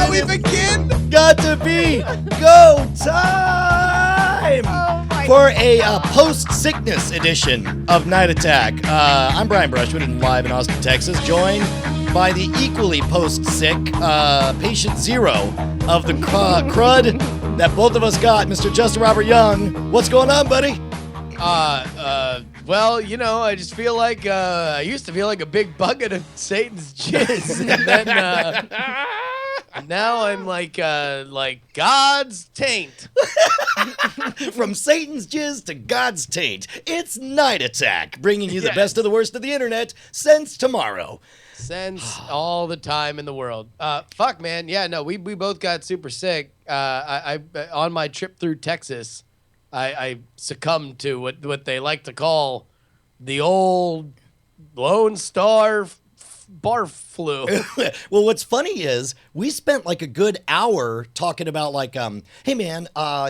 Shall we begin? Got to be go time for a post-sickness edition of Night Attack. I'm Brian Brushwood and live in Austin, Texas, joined by the equally post-sick patient zero of the crud that both of us got, Mr. Justin Robert Young. What's going on, buddy? Well, you know, I just feel like I used to feel like a big bucket of Satan's jizz, and then now I'm like God's taint. From Satan's jizz to God's taint, it's Night Attack, bringing you the best of the worst of the internet since tomorrow. Since all the time in the world. Fuck, man. Yeah, no, we both got super sick. I on my trip through Texas, I succumbed to what they like to call the old Lone Star barf flu. Well, what's funny is we spent like a good hour talking about like, hey man,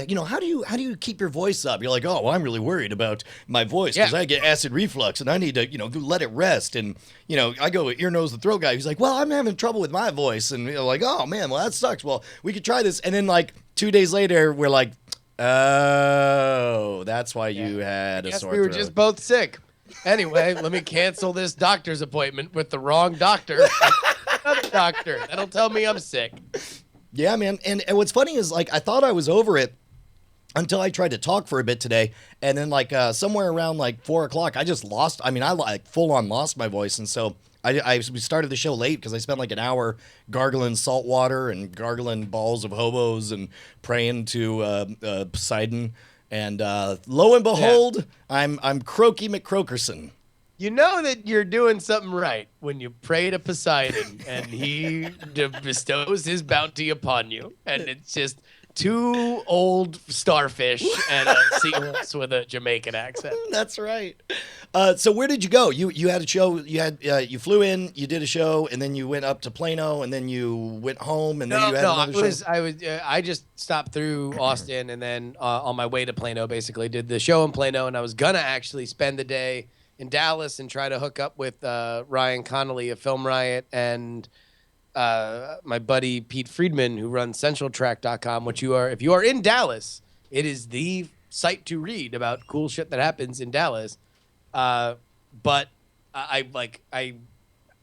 you know, how do you keep your voice up? You're like, oh, well, I'm really worried about my voice because I get acid reflux and I need to, you know, let it rest. And you know, I go ear, nose, and throat guy. He's like, well, I'm having trouble with my voice, and you're like, oh man, well that sucks. Well, we could try this. And then like 2 days later, we're like, oh, that's why you had a sore throat. We were just both sick. Anyway, let me cancel this doctor's appointment with the wrong doctor. Another doctor. That'll tell me I'm sick. Yeah, man. And what's funny is, like, I thought I was over it until I tried to talk for a bit today. And then, like, somewhere around, like, 4 o'clock, I just lost. I mean, I, like, full-on lost my voice. And so we started the show late because I spent, like, an hour gargling salt water and gargling balls of hobos and praying to Poseidon. And lo and behold, I'm Croaky McCrokerson. You know that you're doing something right when you pray to Poseidon and he bestows his bounty upon you. And it's just two old starfish and a seahorse with a Jamaican accent. That's right. So where did you go? You had a show. You flew in. You did a show, and then you went up to Plano, and then you went home, and then you had another show. I just stopped through Austin, and then on my way to Plano, basically did the show in Plano, and I was gonna actually spend the day in Dallas and try to hook up with Ryan Connolly of Film Riot and my buddy Pete Friedman, who runs CentralTrack.com, which if you are in Dallas, it is the site to read about cool shit that happens in Dallas. But I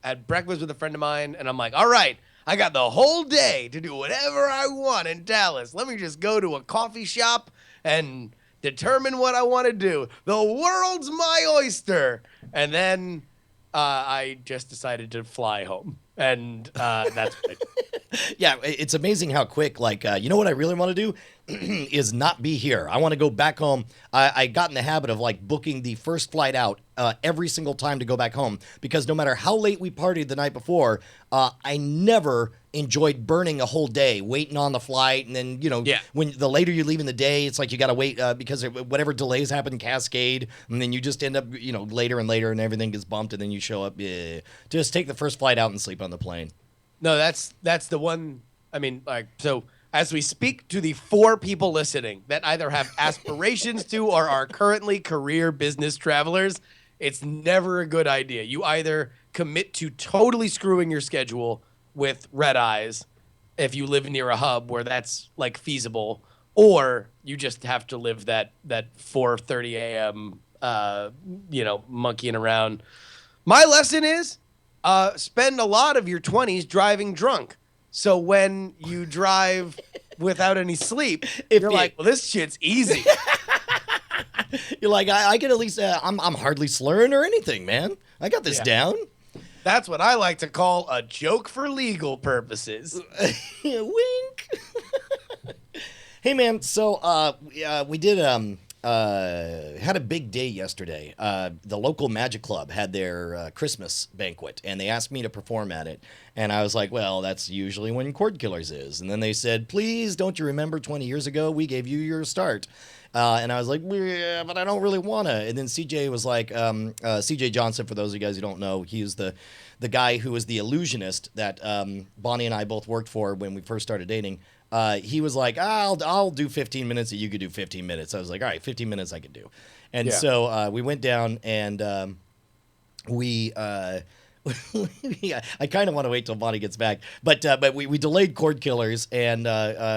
had breakfast with a friend of mine, and I'm like, all right, I got the whole day to do whatever I want in Dallas. Let me just go to a coffee shop and determine what I want to do. The world's my oyster. And then I just decided to fly home. And that's what I did. Yeah, it's amazing how quick, like, you know what I really want to do is not be here. I want to go back home. I got in the habit of, like, booking the first flight out every single time to go back home because no matter how late we partied the night before, I never enjoyed burning a whole day waiting on the flight. And then, you know, when the later you leave in the day, it's like you got to wait because whatever delays happen cascade, and then you just end up, you know, later and later and everything gets bumped, and then you show up. Just take the first flight out and sleep on the plane. No, that's the one. I mean, like, so as we speak to the 4 people listening that either have aspirations to or are currently career business travelers, it's never a good idea. You either commit to totally screwing your schedule with red eyes if you live near a hub where that's like feasible, or you just have to live that 4:30 a.m. You know, monkeying around. My lesson is spend a lot of your 20s driving drunk. So when you drive without any sleep, you're like, well, this shit's easy. You're like, I can at least, I'm hardly slurring or anything, man. I got this down. That's what I like to call a joke for legal purposes. Wink. Hey, man, so we did had a big day yesterday. The local Magic Club had their Christmas banquet, and they asked me to perform at it. And I was like, well, that's usually when Cord Killers is. And then they said, please, don't you remember 20 years ago we gave you your start? And I was like, yeah, but I don't really want to. And then CJ was like, CJ Johnson, for those of you guys who don't know, he's the guy who was the illusionist that Bonnie and I both worked for when we first started dating. He was like, I'll do 15 minutes and you could do 15 minutes. I was like, all right, 15 minutes I could do. And so we went down and we Yeah, I kind of want to wait till Bonnie gets back, but we delayed Cord Killers, and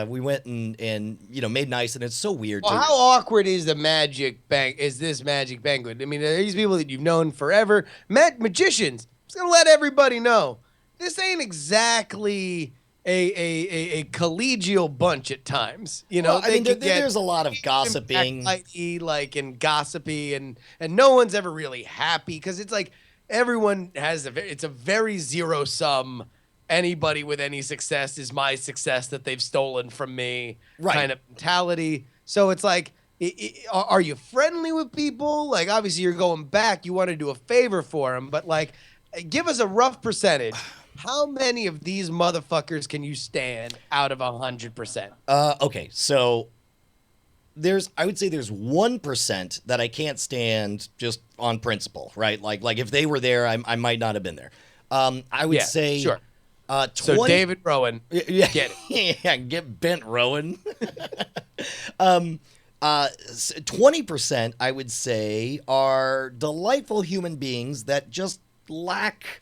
we went and made nice, and it's so weird. Well, how awkward is the this magic banquet? I mean, these people that you've known forever, magicians. Just gonna let everybody know this ain't exactly a collegial bunch at times. Well, I mean, there's a lot of gossiping, and gossipy, and no one's ever really happy because it's like everyone has it's a very zero sum. Anybody with any success is my success that they've stolen from me, kind of mentality. So it's like, are you friendly with people? Like, obviously, you're going back. You want to do a favor for them, but like, give us a rough percentage. How many of these motherfuckers can you stand out of 100%? Okay, so I would say there's 1% that I can't stand just on principle, right? Like if they were there, I might not have been there. I would say sure. 20, So David Rowan, get it. Yeah, get bent Rowan. 20% I would say are delightful human beings that just lack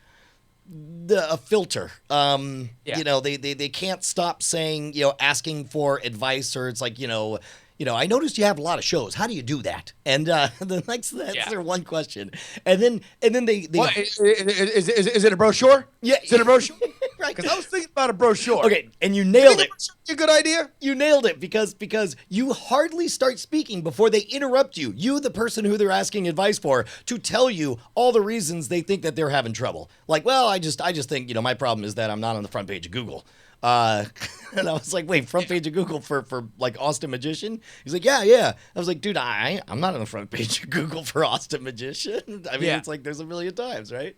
a filter. They can't stop saying, asking for advice, or it's like, I noticed you have a lot of shows. How do you do that? And that's their one question. And then they What, is it a brochure? Yeah. Is it a brochure? Right. Because I was thinking about a brochure. Okay, and you nailed it. A good idea? You nailed it because you hardly start speaking before they interrupt you. You, the person who they're asking advice for, to tell you all the reasons they think that they're having trouble. Like, well, I just think, my problem is that I'm not on the front page of Google. And I was like, wait, front page of Google for like Austin Magician? He's like, yeah. I was like, dude, I'm not on the front page of Google for Austin Magician. I mean, It's like there's a million times, right?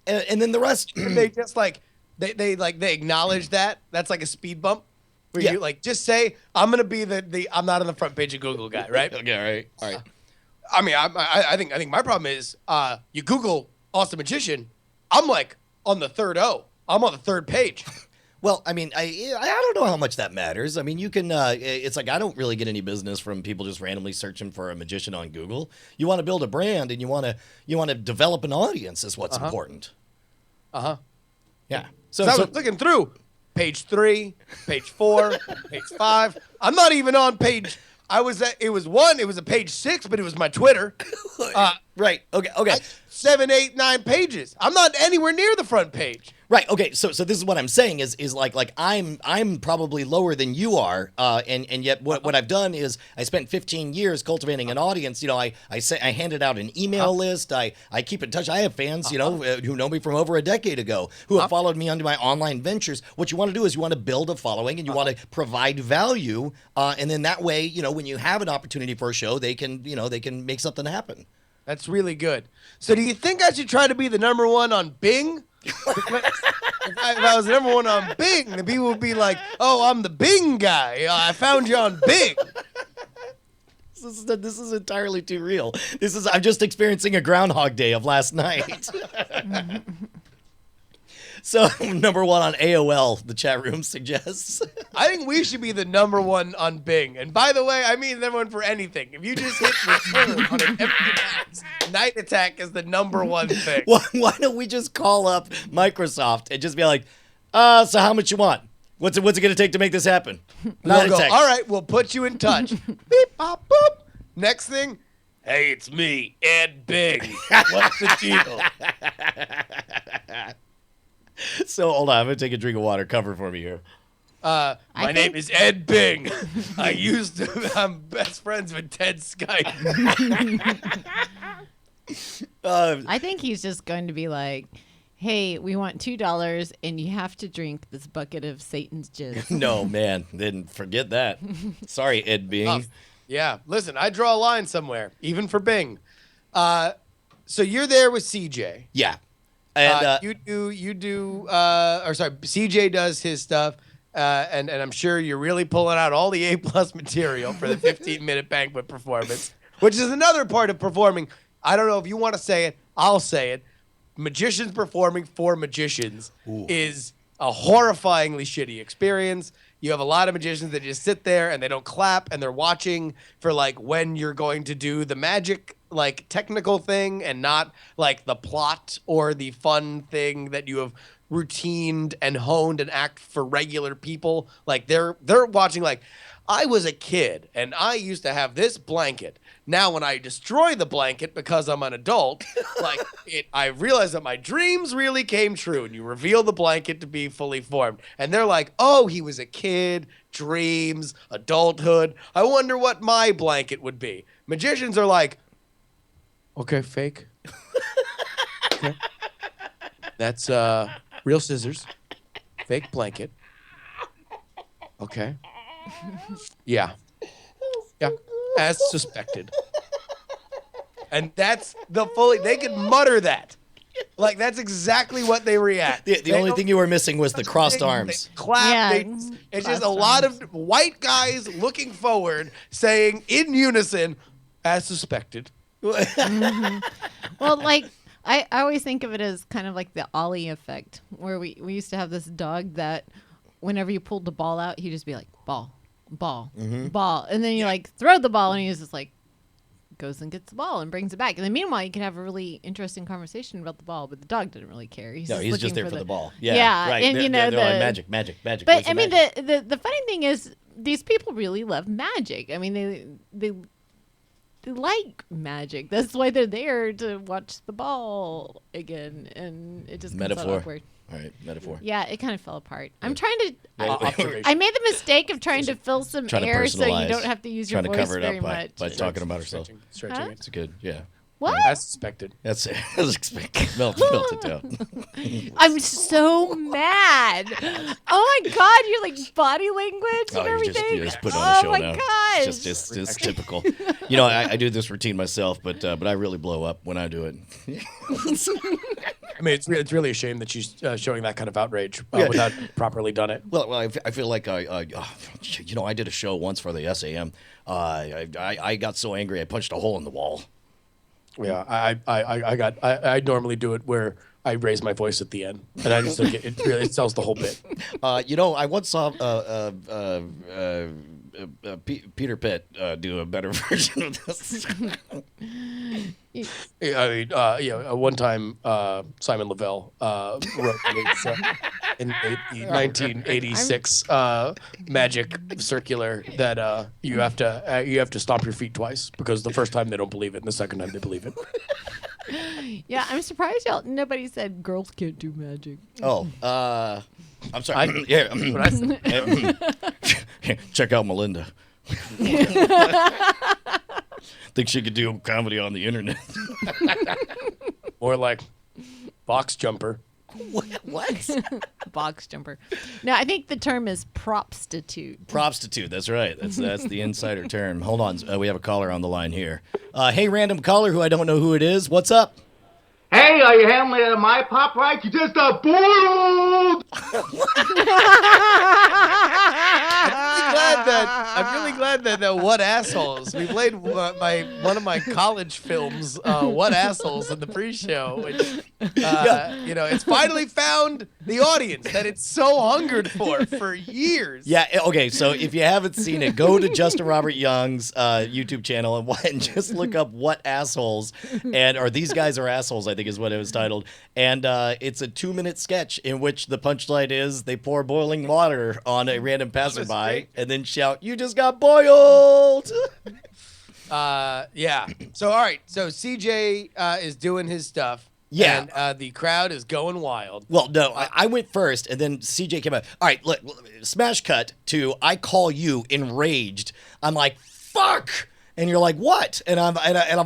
And then the rest, they just like they acknowledge that that's like a speed bump where you like just say I'm gonna be the I'm not on the front page of Google guy, right? Okay, all right. I mean, I think my problem is you Google Austin Magician, I'm like on the third O. I'm on the third page. Well, I mean, I don't know how much that matters. I mean, you can. It's like I don't really get any business from people just randomly searching for a magician on Google. You want to build a brand and you want to develop an audience is what's important. Yeah. So I was looking through page 3, page 4, page 5. I'm not even on page. It was a page 6, but it was my Twitter. Right. Okay. 7, 8, 9 pages. I'm not anywhere near the front page. Right. Okay. So this is what I'm saying is like I'm probably lower than you are, and yet what I've done is I spent 15 years cultivating an audience. I handed out an email list. I keep in touch. I have fans, who know me from over a decade ago, who have followed me onto my online ventures. What you want to do is you want to build a following and you want to provide value, and then that way, when you have an opportunity for a show, they can make something happen. That's really good. So do you think I should try to be the number one on Bing? If I was the number one on Bing, the people would be like, "Oh, I'm the Bing guy. I found you on Bing." This is entirely too real. I'm just experiencing a Groundhog Day of last night. So, number one on AOL, the chat room suggests. I think we should be the number one on Bing. And by the way, I mean number one for anything. If you just hit return on an empty box, Night Attack is the number one thing. Why don't we just call up Microsoft and just be like, so how much you want? What's it going to take to make this happen? We'll go, all right, we'll put you in touch. Beep, bop, boop. Next thing, hey, it's me, Ed Bing. What's the deal? So hold on, I'm gonna take a drink of water. Cover for me here. My name is Ed Bing. I'm best friends with Ted Skype. I think he's just going to be like, hey, we want $2 and you have to drink this bucket of Satan's jizz. No, man, didn't forget that. Sorry, Ed Bing. Yeah, listen, I draw a line somewhere, even for Bing. So you're there with CJ. Yeah. And CJ does his stuff, and I'm sure you're really pulling out all the A+ material for the 15-minute banquet performance, which is another part of performing. I don't know if you want to say it, I'll say it. Magicians performing for magicians is a horrifyingly shitty experience. You have a lot of magicians that just sit there and they don't clap and they're watching for like when you're going to do the magic like technical thing and not like the plot or the fun thing that you have routined and honed and act for regular people. Like they're watching like, I was a kid and I used to have this blanket. Now when I destroy the blanket because I'm an adult, I realize that my dreams really came true, and you reveal the blanket to be fully formed. And they're like, oh, he was a kid, dreams, adulthood. I wonder what my blanket would be. Magicians are like, okay, fake. Okay. That's real scissors, fake blanket. Okay. Yeah. Yeah. As suspected. And that's they can mutter that. Like, that's exactly what they react. The only thing you were missing was the crossed arms. They clap. Yeah, It's just a lot of white guys looking forward saying in unison, as suspected. Mm-hmm. Well, like, I always think of it as kind of like the Ollie effect, where we used to have this dog that whenever you pulled the ball out, he'd just be like, ball, ball, ball. And then you like throw the ball and he was just like, goes and gets the ball and brings it back. And then meanwhile, you can have a really interesting conversation about the ball, but the dog didn't really care. He's just there for the ball. Yeah. Right. And they're like, magic. But I mean, the funny thing is, these people really love magic. I mean, they like magic. That's why they're there, to watch the ball again. And it just comes out awkward. All right, metaphor. Yeah, it kind of fell apart. I'm trying to. Observation. I made the mistake of trying to fill some air so you don't have to use your voice very much. By talking about herself. Stretching Huh? it. It's good, yeah. What? As suspected. That's it. As expected. Melt it down. I'm so mad. Oh my god, you're like body language and everything. You just put it on the show my now. gosh. It's just typical. You know, I do this routine myself, but I really blow up when I do it. I mean, it's really a shame that she's showing that kind of outrage without properly done it. Well, I feel like I did a show once for the SAM. I got so angry I punched a hole in the wall. Yeah, I normally do it where I raise my voice at the end, and I just think it sells the whole bit. I once saw Peter Pitt do a better version of this. One time Simon Lavelle wrote in the 1986 magic circular that you have to stomp your feet twice, because the first time they don't believe it, and the second time they believe it. Yeah, I'm surprised nobody said girls can't do magic. Oh, I'm sorry. Check out Melinda. Think she could do comedy on the internet. Or like box jumper. What? Box jumper. No, I think the term is propstitute. Propstitute, that's right. That's the insider term. Hold on, we have a caller on the line here. Hey, random caller who I don't know who it is. What's up? Hey, are you handling it at my pop right? You just got boiled! I'm really glad that What Assholes. We played one of my college films, What Assholes, in the pre-show, which it's finally found the audience that it's so hungered for years. Yeah. Okay. So if you haven't seen it, go to Justin Robert Young's YouTube channel and just look up What Assholes, or These Guys Are Assholes, I think is what it was titled. And it's a 2-minute sketch in which the punchline is they pour boiling water on a random passerby and then shout, "You just got boiled!" Yeah. So, all right. So CJ is doing his stuff. Yeah. And the crowd is going wild. Well, no, I went first, and then CJ came out. All right, look, smash cut to I call you enraged. I'm like, fuck! And you're like, what? And I'm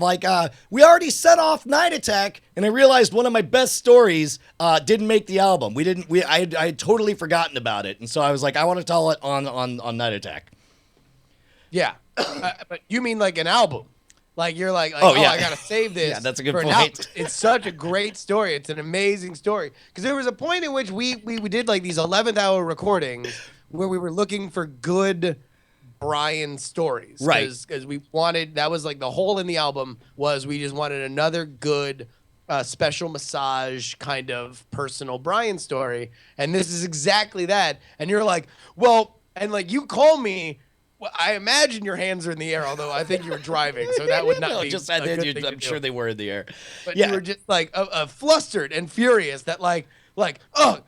like, we already set off Night Attack, and I realized one of my best stories didn't make the album. I had totally forgotten about it, and so I was like, I want to tell it on Night Attack. Yeah, but you mean like an album? Like you're like yeah. I gotta save this. Yeah, that's a good for point. It's such a great story. It's an amazing story, because there was a point in which we did like these 11th hour recordings where we were looking for good Brian stories, right? Because we wanted, that was like the hole in the album, was we just wanted another good special massage kind of personal Brian story, and this is exactly that. And you're like, well, and like you call me Well, I imagine your hands are in the air, although I think you were driving, so that would not No, be just a good thing to I'm do. sure they were in the air. But Yeah. you were just like flustered and furious that oh,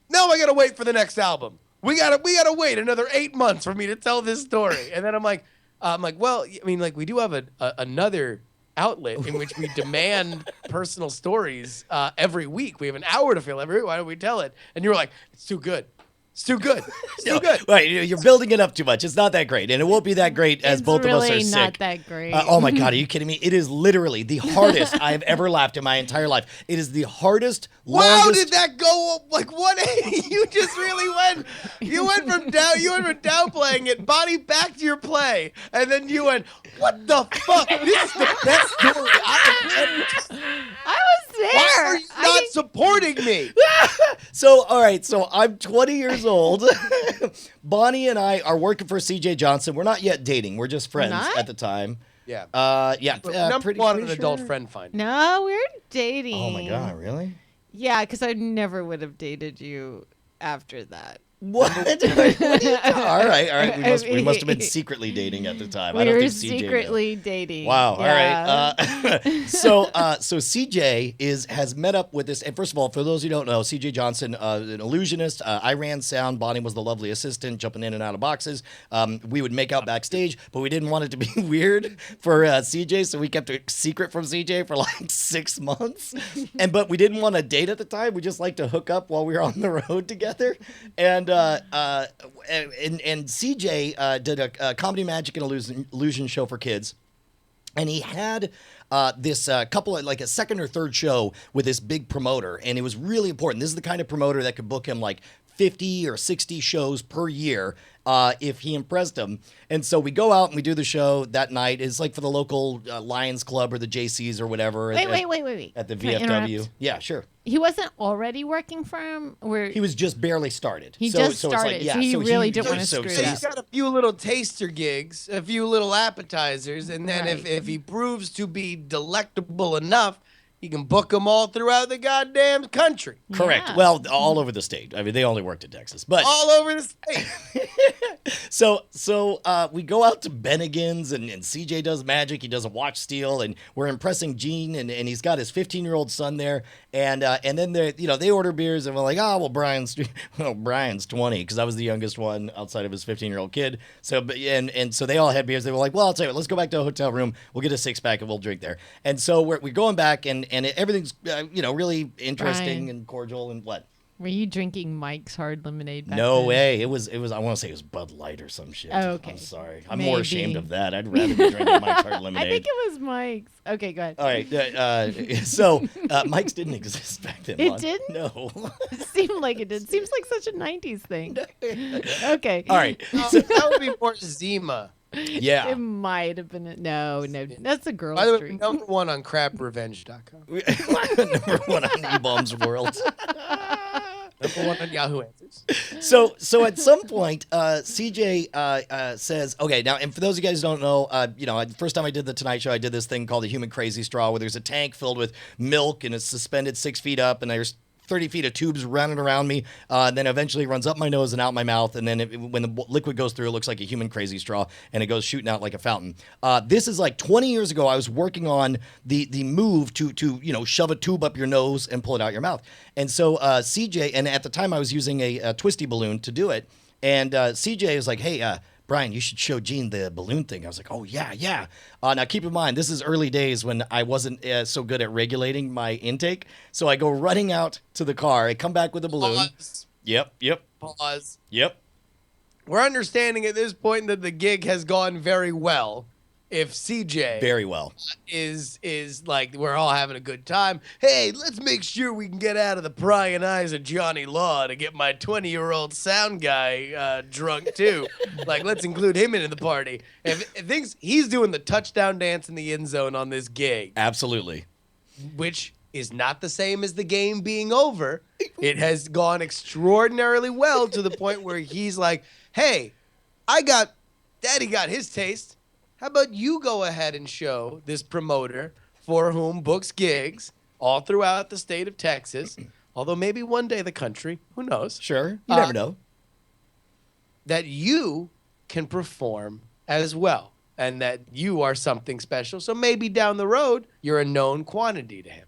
now I gotta wait for the next album. We gotta wait another 8 months for me to tell this story. And then I'm like, well, I mean, like we do have another outlet in which we demand personal stories every week. We have an hour to fill every week. Why don't we tell it? And you were like, it's too good. It's too good. It's too good. Right, you're building it up too much. It's not that great, and it won't be that great as It's both really of us are sick. not that great. Oh my God, are you kidding me? It is literally the hardest I have ever laughed in my entire life. It is the hardest, Wow, longest. did that go like 180? You just really went. You went from downplaying it, body back to your play, and then you went, "What the fuck? This is the best story I've ever." I was there. Why are you not supporting me? So, all right, so I'm 20 years old. Bonnie and I are working for CJ Johnson. We're not yet dating. We're just friends not? at the time. Yeah. Yeah. Number one, an adult sure. friend finder. No, we're dating. Oh my God, really? Yeah, because I never would have dated you after that. What? All right. We must have been secretly dating at the time. I We don't were think CJ knew. secretly dating. Wow. Yeah. All right. So CJ has met up with this. And first of all, for those who don't know, CJ Johnson, an illusionist. I ran sound. Bonnie was the lovely assistant, jumping in and out of boxes. We would make out backstage, but we didn't want it to be weird for CJ, so we kept it secret from CJ for like 6 months. But we didn't want to date at the time. We just liked to hook up while we were on the road together. And CJ did a comedy, magic, and illusion show for kids. And he had this couple of, like a second or third show with this big promoter. And it was really important. This is the kind of promoter that could book him like 50 or 60 shows per year if he impressed him. And so we go out and we do the show that night. It's like for the local Lions Club or the JCs or whatever. Wait. At the Can I VFW. interrupt? Yeah, sure. He wasn't already working for him? He was just barely started. He so, just so it's started, like, yeah, so he really didn't wanna so- screw so it He's up. got a few little taster gigs, a few little appetizers, and then Right. if he proves to be delectable enough, he can book them all throughout the goddamn country, Correct. Yeah. Well, all over the state. I mean, they only worked in Texas, but all over the state. so we go out to Bennigan's and CJ does magic. He does a watch steal, and we're impressing Gene, and he's got his 15-year-old son there, and then they order beers, and we're like, oh well, Brian's 20 because I was the youngest one outside of his 15-year-old kid. So and so they all had beers. They were like, well, I'll tell you what, let's go back to a hotel room. We'll get a 6-pack and we'll drink there. And so we're going back and everything's really interesting Brian. and cordial and what. Were you drinking Mike's hard lemonade back No then? way. It was. I want to say it was Bud Light or some shit. Oh, okay. I'm sorry. I'm more ashamed Maybe. of that. I'd rather be drinking Mike's Hard Lemonade. I think it was Mike's. Okay, go ahead. All right. So Mike's didn't exist back then. It Lon. didn't? No. It seemed like it did. Seems like such a 90s thing. Okay. All right. That would be more Zima. It Yeah. might have been. No. That's a girl's By the way, drink. number one on craprevenge.com. Number one on E-Bomb's World. Number one on Yahoo Answers. So at some point, CJ says, okay, now, and for those of you guys who don't know, the first time I did the Tonight Show, I did this thing called the Human Crazy Straw, where there's a tank filled with milk and it's suspended 6 feet up, and there's 30 feet of tubes running around me, and then eventually runs up my nose and out my mouth, and then when the liquid goes through, it looks like a human crazy straw, and it goes shooting out like a fountain. This is like 20 years ago. I was working on the move to shove a tube up your nose and pull it out your mouth. And so CJ, and at the time I was using a twisty balloon to do it, and CJ was like, hey, Brian, you should show Gene the balloon thing. I was like, oh, yeah. Now, keep in mind, this is early days when I wasn't so good at regulating my intake. So I go running out to the car. I come back with a balloon. Pause. Yep. Pause. Yep. We're understanding at this point that the gig has gone very well. If CJ Very well. is like, we're all having a good time. Hey, let's make sure we can get out of the prying eyes of Johnny Law to get my 20-year-old sound guy drunk too. Like, let's include him into the party. If thinks he's doing the touchdown dance in the end zone on this gig, Absolutely. which is not the same as the game being over. It has gone extraordinarily well to the point where he's like, hey, Daddy got his taste. How about you go ahead and show this promoter for whom books gigs all throughout the state of Texas, although maybe one day the country, who knows, Sure. You never know. that you can perform as well, and that you are something special. So maybe down the road, you're a known quantity to him.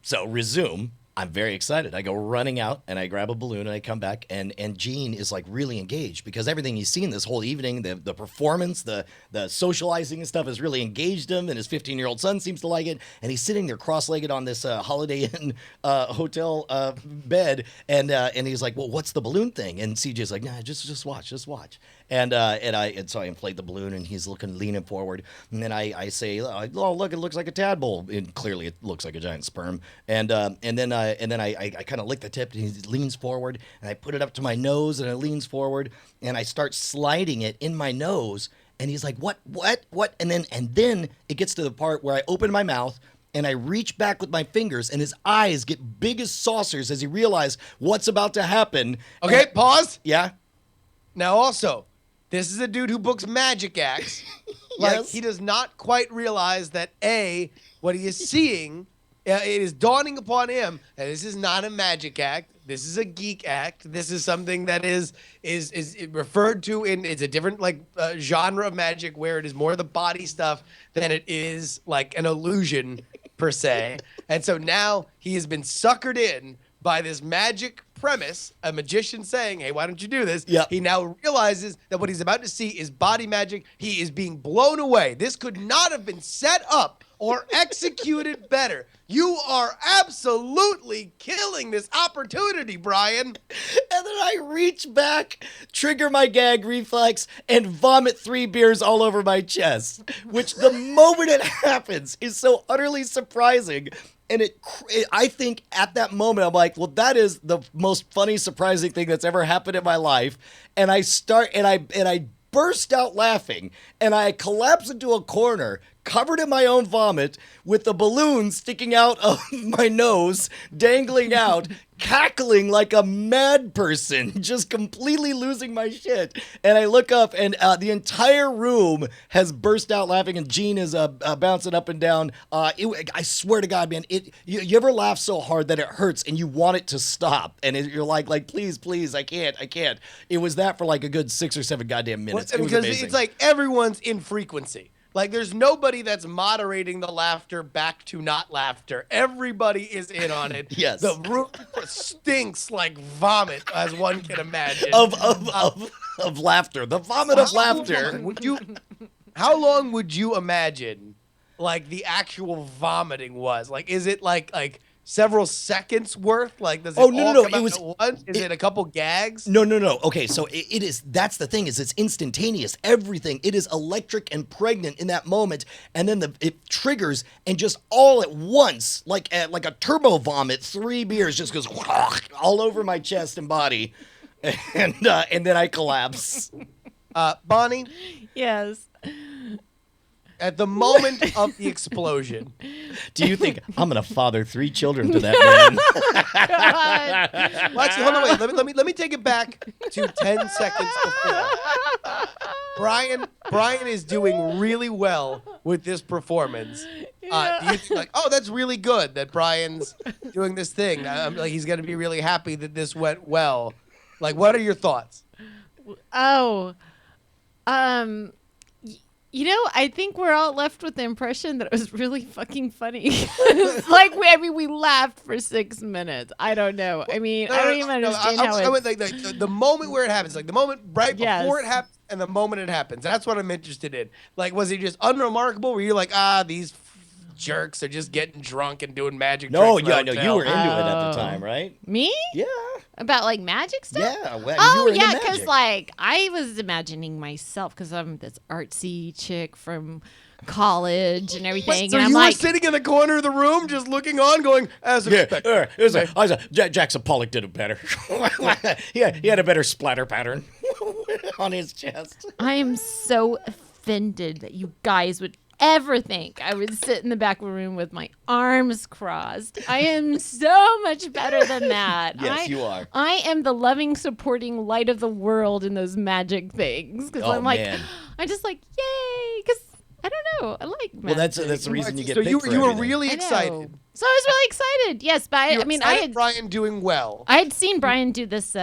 So resume. I'm very excited. I go running out and I grab a balloon and I come back and Gene is like really engaged because everything he's seen this whole evening, the performance, the socializing and stuff has really engaged him, and his 15-year-old son seems to like it. And he's sitting there cross-legged on this Holiday Inn hotel bed, and he's like, "Well, what's the balloon thing?" And CJ's like, "Nah, just watch. And so I inflate the balloon, and he's leaning forward, and then I say, "Oh, look, it looks like a tadpole," and clearly it looks like a giant sperm. And then I kind of lick the tip, and he leans forward, and I put it up to my nose, and it leans forward, and I start sliding it in my nose, and he's like, "What?" And then it gets to the part where I open my mouth. And I reach back with my fingers, and his eyes get big as saucers as he realizes what's about to happen. Okay, And- pause. Yeah. Now, also, this is a dude who books magic acts. Like, Yes. he does not quite realize that, A, what he is seeing, it is dawning upon him that this is not a magic act. This is a geek act. This is something that is referred to in, it's a different, like, genre of magic where it is more the body stuff than it is, like, an illusion, per se. And so now he has been suckered in by this magic premise, a magician saying, "Hey, why don't you do this?" Yep. He now realizes that what he's about to see is body magic. He is being blown away. This could not have been set up or executed better. You are absolutely killing this opportunity, Brian. And then I reach back, trigger my gag reflex, and vomit 3 beers all over my chest, which the moment it happens is so utterly surprising. And I think at that moment, I'm like, well, that is the most funny, surprising thing that's ever happened in my life. And I burst out laughing, and I collapse into a corner, covered in my own vomit, with the balloon sticking out of my nose, dangling out, cackling like a mad person, just completely losing my shit. And I look up, and the entire room has burst out laughing, and Gene is bouncing up and down. I swear to God, man, you ever laugh so hard that it hurts, and you want it to stop, and you're like, please, I can't. It was that for like a good 6 or 7 goddamn minutes. It was Because amazing. it's like everyone's in frequency. Like, there's nobody that's moderating the laughter back to not laughter. Everybody is in on it. Yes. The room stinks like vomit, as one can imagine. of laughter, the vomit of How laughter. long how long would you imagine, like, the actual vomiting was? Like, is it like several seconds worth? Like, does it Oh, no, all no, come it out was- at once? Is it a couple gags? No. Okay, so it is. That's the thing, is it's instantaneous. Everything. It is electric and pregnant in that moment, and then it triggers, and just all at once, like a turbo vomit, 3 beers just goes all over my chest and body, and then I collapse. Bonnie, Yes. at the moment of the explosion, Do you think I'm gonna father 3 children to that man? God. well, actually, hold on, wait. Let me take it back to 10 seconds before. Brian is doing really well with this performance. Do you think, like, oh, that's really good that Brian's doing this thing? Like, he's gonna be really happy that this went well. Like, what are your thoughts? Oh, you know, I think we're all left with the impression that it was really fucking funny. It's like, we laughed for 6 minutes. I don't know. I mean, I don't even understand how I it's... went like the moment where it happens, like the moment right Yes. before it happens and the moment it happens. That's what I'm interested in. Like, was it just unremarkable? Were you like, these jerks are just getting drunk and doing magic No, tricks in yeah, the no, you hotel? were into it at the Oh. time, right? Me? Yeah, About, like, magic stuff? yeah. Well, you Oh, were into yeah, because, magic. like, I was imagining myself, because I'm this artsy chick from college and everything. Wait, so and I'm you like, were sitting in the corner of the room just looking on, going, as expected. Jackson Pollock did it better. he had a better splatter pattern on his chest. I am so offended that you guys would ever think I would sit in the back of a room with my arms crossed. I am so much better than that. Yes, you are. I am the loving, supporting light of the world in those magic things. Because Oh, I'm like, man. I just like, yay. Because I don't know. I like magic. Well, that's the reason you get So picked you for were everything. really I know. excited. So I was really excited. Yes, but You I mean, were I excited had Brian doing well. I had seen Brian do this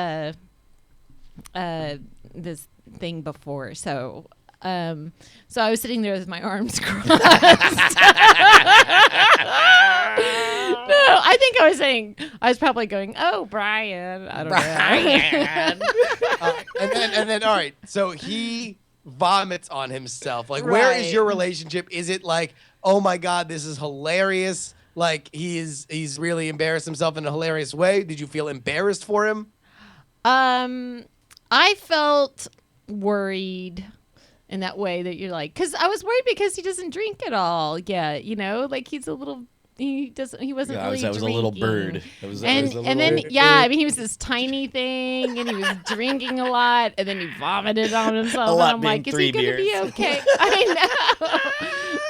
thing before. So I was sitting there with my arms crossed. No, I think I was probably going, "Oh, Brian." I don't know. And then, all right. So he vomits on himself. Like, where is Right. your relationship? Is it like, oh my God, this is hilarious? Like he's really embarrassed himself in a hilarious way. Did you feel embarrassed for him? I felt worried in that way that you're like, because I was worried because he doesn't drink at all yet. Like he wasn't really I was a drinking. little bird. I was a And little then bird. I mean he was this tiny thing and he was drinking a lot and then he vomited on himself. A lot and I'm being like, is 3 he gonna be beers. okay? I know.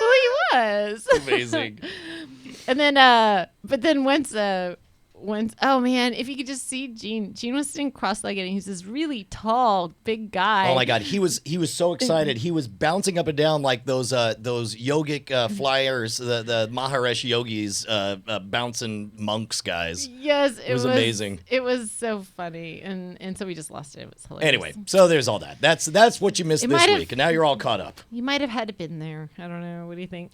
Well, he was Amazing. And then but then once oh man, if you could just see Gene was sitting cross-legged and he's this really tall, big guy. Oh my God, he was so excited. He was bouncing up and down like those yogic flyers, the Maharishi yogis, bouncing monks guys. Yes, it was amazing. It was so funny, and so we just lost it. It was hilarious. Anyway, so there's all that. That's what you missed It this might have- week, and now you're all caught up. You might have had to been there. I don't know. What do you think?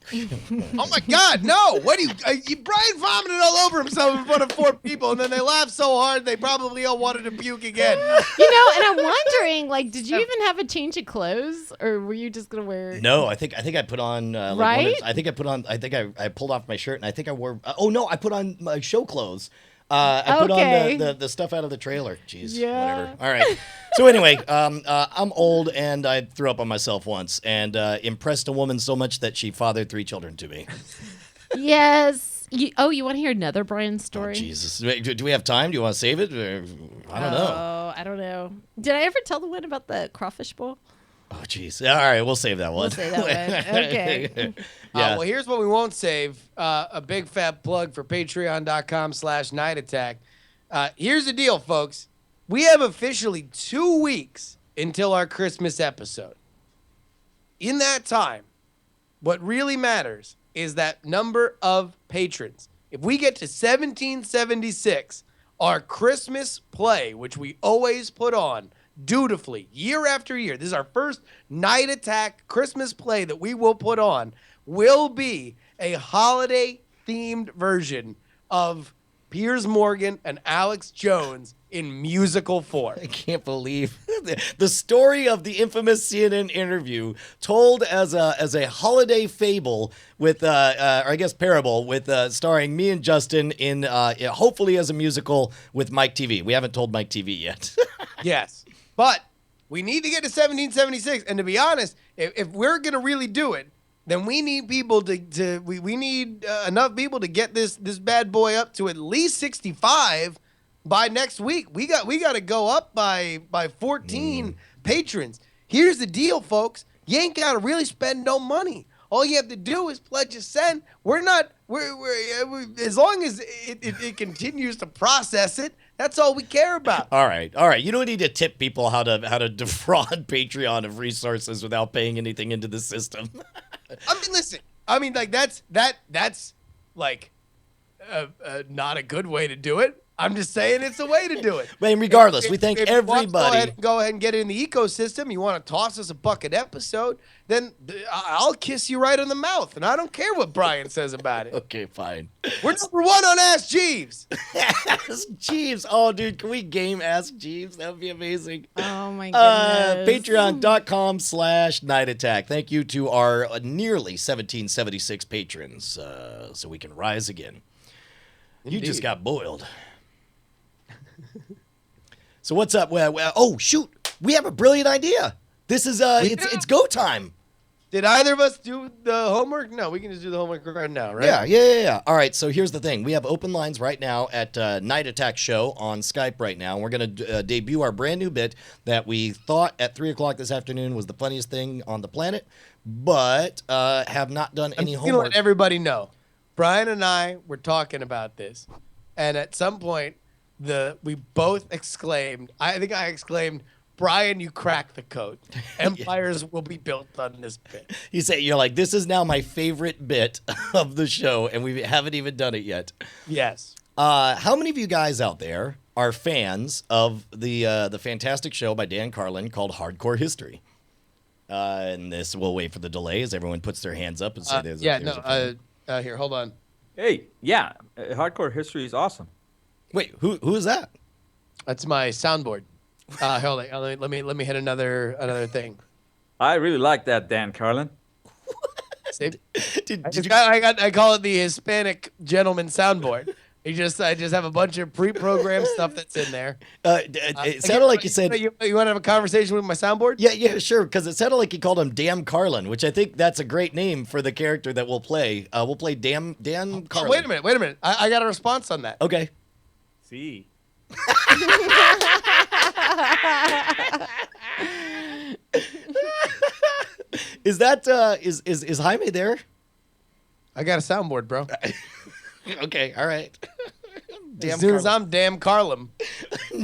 Oh my God, no! What do you Brian vomited all over himself in front of 4 people, and then they laughed so hard they probably all wanted to puke again. And I'm wondering, like, did you even have a change of clothes, or were you just gonna wear? No, I think I put on Right? I think I pulled off my shirt, and I think I wore. Oh no, I put on my show clothes. I put Okay. on the stuff out of the trailer. Jeez, Yeah. whatever. All right. So anyway, I'm old, and I threw up on myself once, and impressed a woman so much that she fathered 3 children to me. Yes. You want to hear another Brian story? Oh, Jesus, Wait, do we have time? Do you want to save it? I don't know. Oh, I don't know. Did I ever tell the one about the crawfish bowl? Oh, jeez. All right, we'll save that one. We'll say that one. Okay. Yeah. Well, here's what we won't save. A big fat plug for patreon.com/night attack. Here's the deal, folks. We have officially 2 weeks until our Christmas episode. In that time, what really matters is that number of patrons. If we get to 1776, our Christmas play, which we always put on dutifully year after year, this is our first Night Attack Christmas play that we will put on, will be a holiday-themed version of Piers Morgan and Alex Jones in musical form. I can't believe the story of the infamous CNN interview told as a holiday fable with, or I guess parable with starring me and Justin in hopefully as a musical with Mike TV. We haven't told Mike TV yet. Yes, but we need to get to 1776, and to be honest, if we're gonna really do it, then we need people we need enough people to get this bad boy up to at least 65 by next week. We got to go up by 14 patrons. Here's the deal, folks. You ain't got to really spend no money. All you have to do is pledge a cent. We're as long as it continues to process it, that's all we care about. All right. You don't need to tip people how to defraud Patreon of resources without paying anything into the system. I mean, listen. I mean, like that's like not a good way to do it. I'm just saying it's a way to do it. But regardless, we thank if you want to everybody. go ahead and get it in the ecosystem. You want to toss us a bucket episode, then I'll kiss you right on the mouth, and I don't care what Brian says about it. Okay, fine. We're number 1 on Ask Jeeves. Ask Jeeves. Oh, dude, can we game Ask Jeeves? That would be amazing. Oh my goodness. Patreon.com/Night Attack. Thank you to our nearly 1776 patrons, so we can rise again. You just Indeed. got boiled. So what's up? Oh shoot, we have a brilliant idea. This is it's go time. Did either of us do the homework? No, we can just do the homework right now, right? Yeah. All right, so here's the thing. We have open lines right now at Night Attack Show on Skype right now. We're going to debut our brand new bit that we thought at 3 o'clock this afternoon was the funniest thing on the planet, but have not done any I'm gonna homework. let everybody know. Brian and I were talking about this, and at some point, we both exclaimed. I think I exclaimed, "Brian, you cracked the code. Empires will be built on this bit." You say, you're like, this is now my favorite bit of the show, and we haven't even done it yet. Yes. How many of you guys out there are fans of the fantastic show by Dan Carlin called Hardcore History. And this, we'll wait for the delay as everyone puts their hands up and say there's a fan. Here, hold on. Hey, yeah, Hardcore History is awesome. Wait, who is that? That's my soundboard. Hold on. Let me hit another thing. I really like that, Dan Carlin. See? Did you? I call it the Hispanic gentleman soundboard. I just have a bunch of pre-programmed stuff that's in there. It sounded like you said. You want to have a conversation with my soundboard? Yeah, sure. Because it sounded like you called him Damn Carlin, which I think that's a great name for the character that we'll play. We'll play Dan Carlin. Oh, wait a minute. I got a response on that. Okay. See. Is that is Jaime there? I got a soundboard, bro. Okay, all right. As soon as I'm damn Carlin.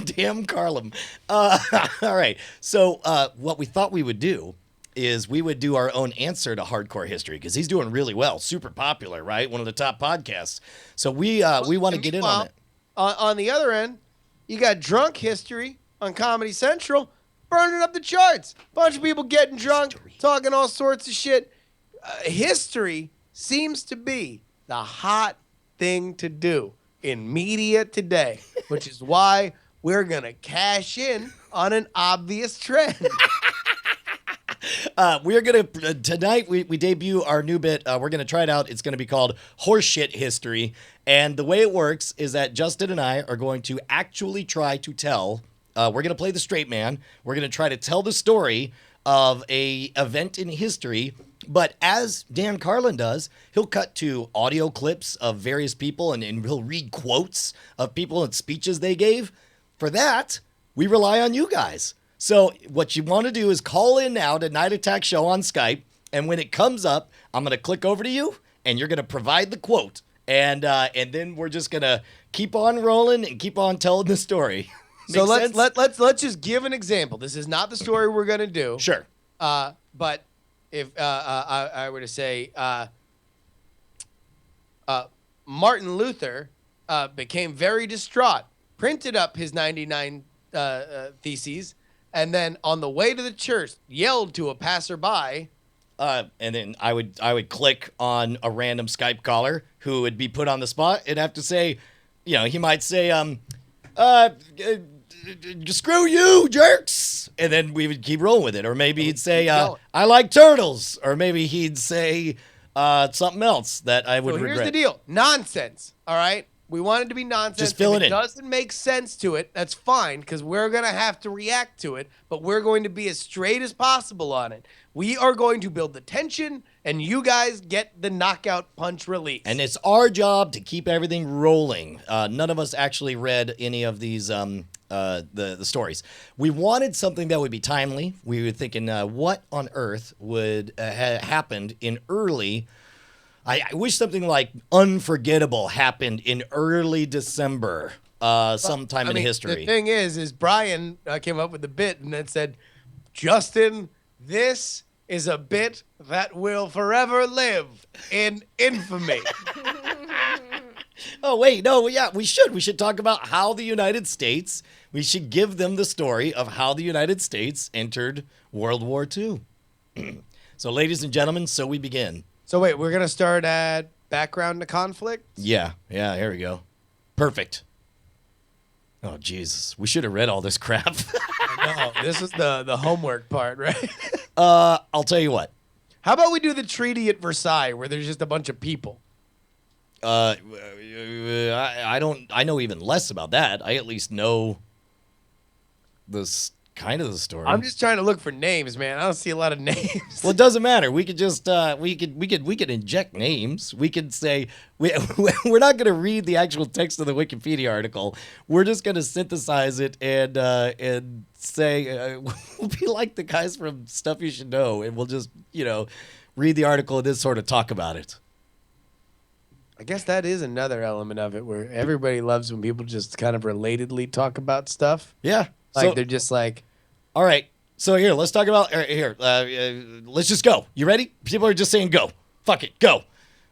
Damn Carlin. All right. So what we thought we would do is we would do our own answer to Hardcore History because he's doing really well, super popular, right? One of the top podcasts. So we want to get in on it. On the other end, you got Drunk History on Comedy Central, burning up the charts. Bunch of people getting drunk, talking all sorts of shit. History seems to be the hot thing to do in media today, which is why we're going to cash in on an obvious trend. We're going to, tonight we debut our new bit. We're going to try it out. It's going to be called Horseshit History. And the way it works is that Justin and I are going to actually try to tell, we're going to play the straight man. We're going to try to tell the story of a event in history. But as Dan Carlin does, he'll cut to audio clips of various people and he'll read quotes of people and speeches they gave. For that, we rely on you guys. So what you want to do is call in now to Night Attack Show on Skype. And when it comes up, I'm going to click over to you and you're going to provide the quote. And then we're just going to keep on rolling and keep on telling the story. So let's just give an example. This is not the story we're going to do. Sure. But if I were to say Martin Luther became very distraught, printed up his 99 theses, and then on the way to the church yelled to a passerby. And then I would click on a random Skype caller who would be put on the spot and have to say, he might say, screw you, jerks. And then we would keep rolling with it. Or maybe he'd say, I like turtles. Or maybe he'd say something else that I would regret. Here's the deal. Nonsense. All right? We want it to be nonsense. Just fill it in. If it doesn't make sense to it, that's fine, because we're going to have to react to it, but we're going to be as straight as possible on it. We are going to build the tension, and you guys get the knockout punch release. And it's our job to keep everything rolling. None of us actually read any of these the stories. We wanted something that would be timely. We were thinking, what on earth would have happened in early... I wish something like unforgettable happened in early December, sometime in history. The thing is Brian came up with the bit and then said, Justin, this is a bit that will forever live in infamy. Oh, wait, no, yeah, we should. We should talk about how the United States, we should give them the story of how the United States entered World War II. So, ladies and gentlemen, so we begin. So wait, we're going to start at background to conflict? Yeah, here we go. Perfect. Oh, Jesus. We should have read all this crap. No, this is the homework part, right? I'll tell you what. How about we do the treaty at Versailles where there's just a bunch of people? I know even less about that. I at least know this kind of the story. I'm just trying to look for names, man. I don't see a lot of names. Well, it doesn't matter. We could just we could inject names. We could say we're not going to read the actual text of the Wikipedia article. We're just going to synthesize it and say we'll be like the guys from Stuff You Should Know, and we'll just read the article and then sort of talk about it. I guess that is another element of it where everybody loves when people just kind of relatedly talk about stuff. Yeah. Like they're just like, all right. So here, let's talk about let's just go. You ready? People are just saying go. Fuck it, go.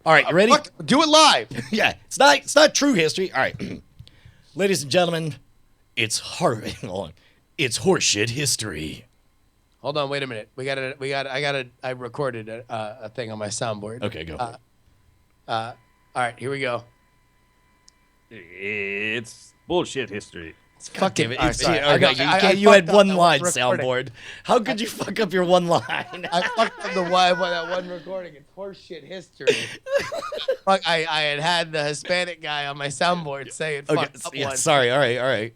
All right, you ready? Do it live. Yeah, it's not true history. All right, ladies and gentlemen, It's hard. Hold on. It's horseshit history. Hold on, wait a minute. I recorded a thing on my soundboard. Okay, go. All right, here we go. It's bullshit history. It's fucking. Damn it. All right, sorry. You had fucked up one that line recording. soundboard. How could you fuck up your one line? I fucked up that one recording. It's horseshit history. Fuck, I had the Hispanic guy on my soundboard say it. Okay, Fucked up yeah, once. sorry. All right.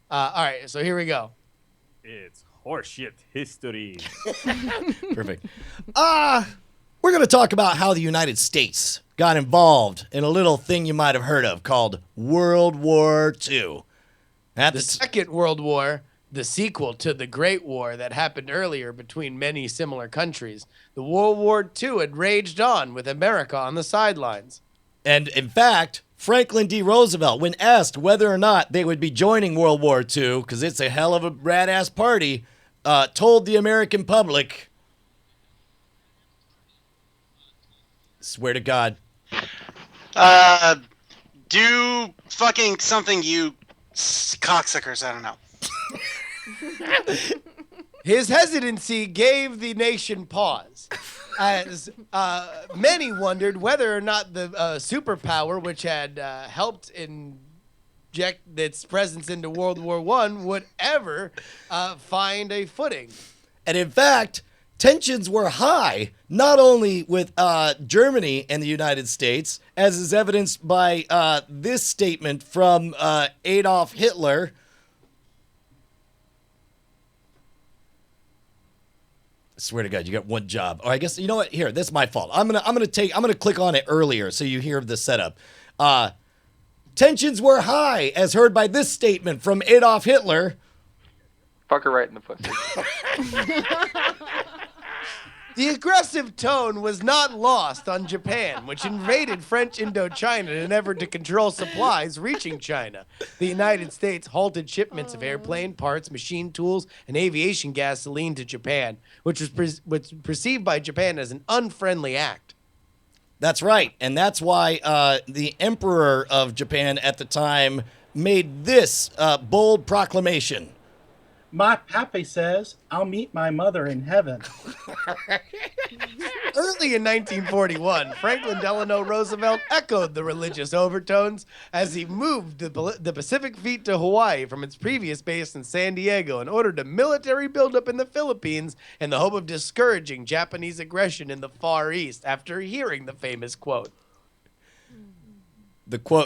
All right, so here we go. It's horseshit history. Perfect. We're going to talk about how the United States got involved in a little thing you might have heard of called World War II. The Second World War, the sequel to the Great War that happened earlier between many similar countries. The World War II had raged on with America on the sidelines. And in fact, Franklin D. Roosevelt, when asked whether or not they would be joining World War II, because it's a hell of a rad-ass party, told the American public, swear to God. Do fucking something, you cocksuckers. I don't know. His hesitancy gave the nation pause, as many wondered whether or not the superpower, which had helped inject its presence into World War I, would ever find a footing. And in fact, tensions were high, not only with Germany and the United States, as is evidenced by this statement from Adolf Hitler. I swear to God, you got one job. Or I guess, you know what? Here, that's my fault. I'm gonna click on it earlier so you hear the setup. Tensions were high, as heard by this statement from Adolf Hitler. Fuck her right in the pussy. The aggressive tone was not lost on Japan, which invaded French Indochina in an effort to control supplies reaching China. The United States halted shipments of airplane parts, machine tools, and aviation gasoline to Japan, which was perceived by Japan as an unfriendly act. That's right, and that's why the Emperor of Japan at the time made this bold proclamation. My pappy says I'll meet my mother in heaven. Early in 1941, Franklin Delano Roosevelt echoed the religious overtones as he moved the Pacific Fleet to Hawaii from its previous base in San Diego in order to military buildup in the Philippines in the hope of discouraging Japanese aggression in the Far East after hearing the famous quote. The quote...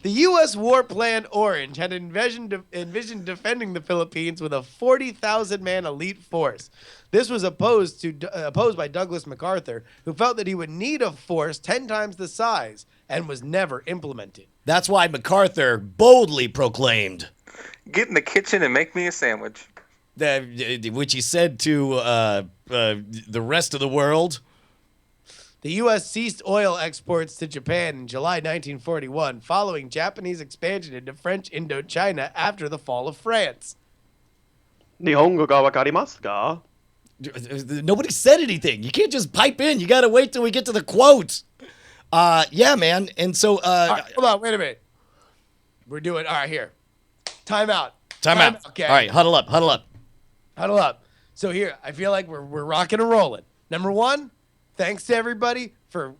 The U.S. War Plan Orange had envisioned defending the Philippines with a 40,000-man elite force. This was opposed by Douglas MacArthur, who felt that he would need a force 10 times the size, and was never implemented. That's why MacArthur boldly proclaimed, Get in the kitchen and make me a sandwich. which he said to the rest of the world. The U.S. ceased oil exports to Japan in July 1941, following Japanese expansion into French Indochina after the fall of France. Nihongo ga wakarimasu ka? Nobody said anything. You can't just pipe in. You got to wait till we get to the quote. Yeah, man. And so... All right, hold on, wait a minute. We're doing... All right, here. Time out. Time out. Okay. All right, huddle up. Huddle up. So here, I feel like we're rocking and rolling. Number one, thanks to everybody for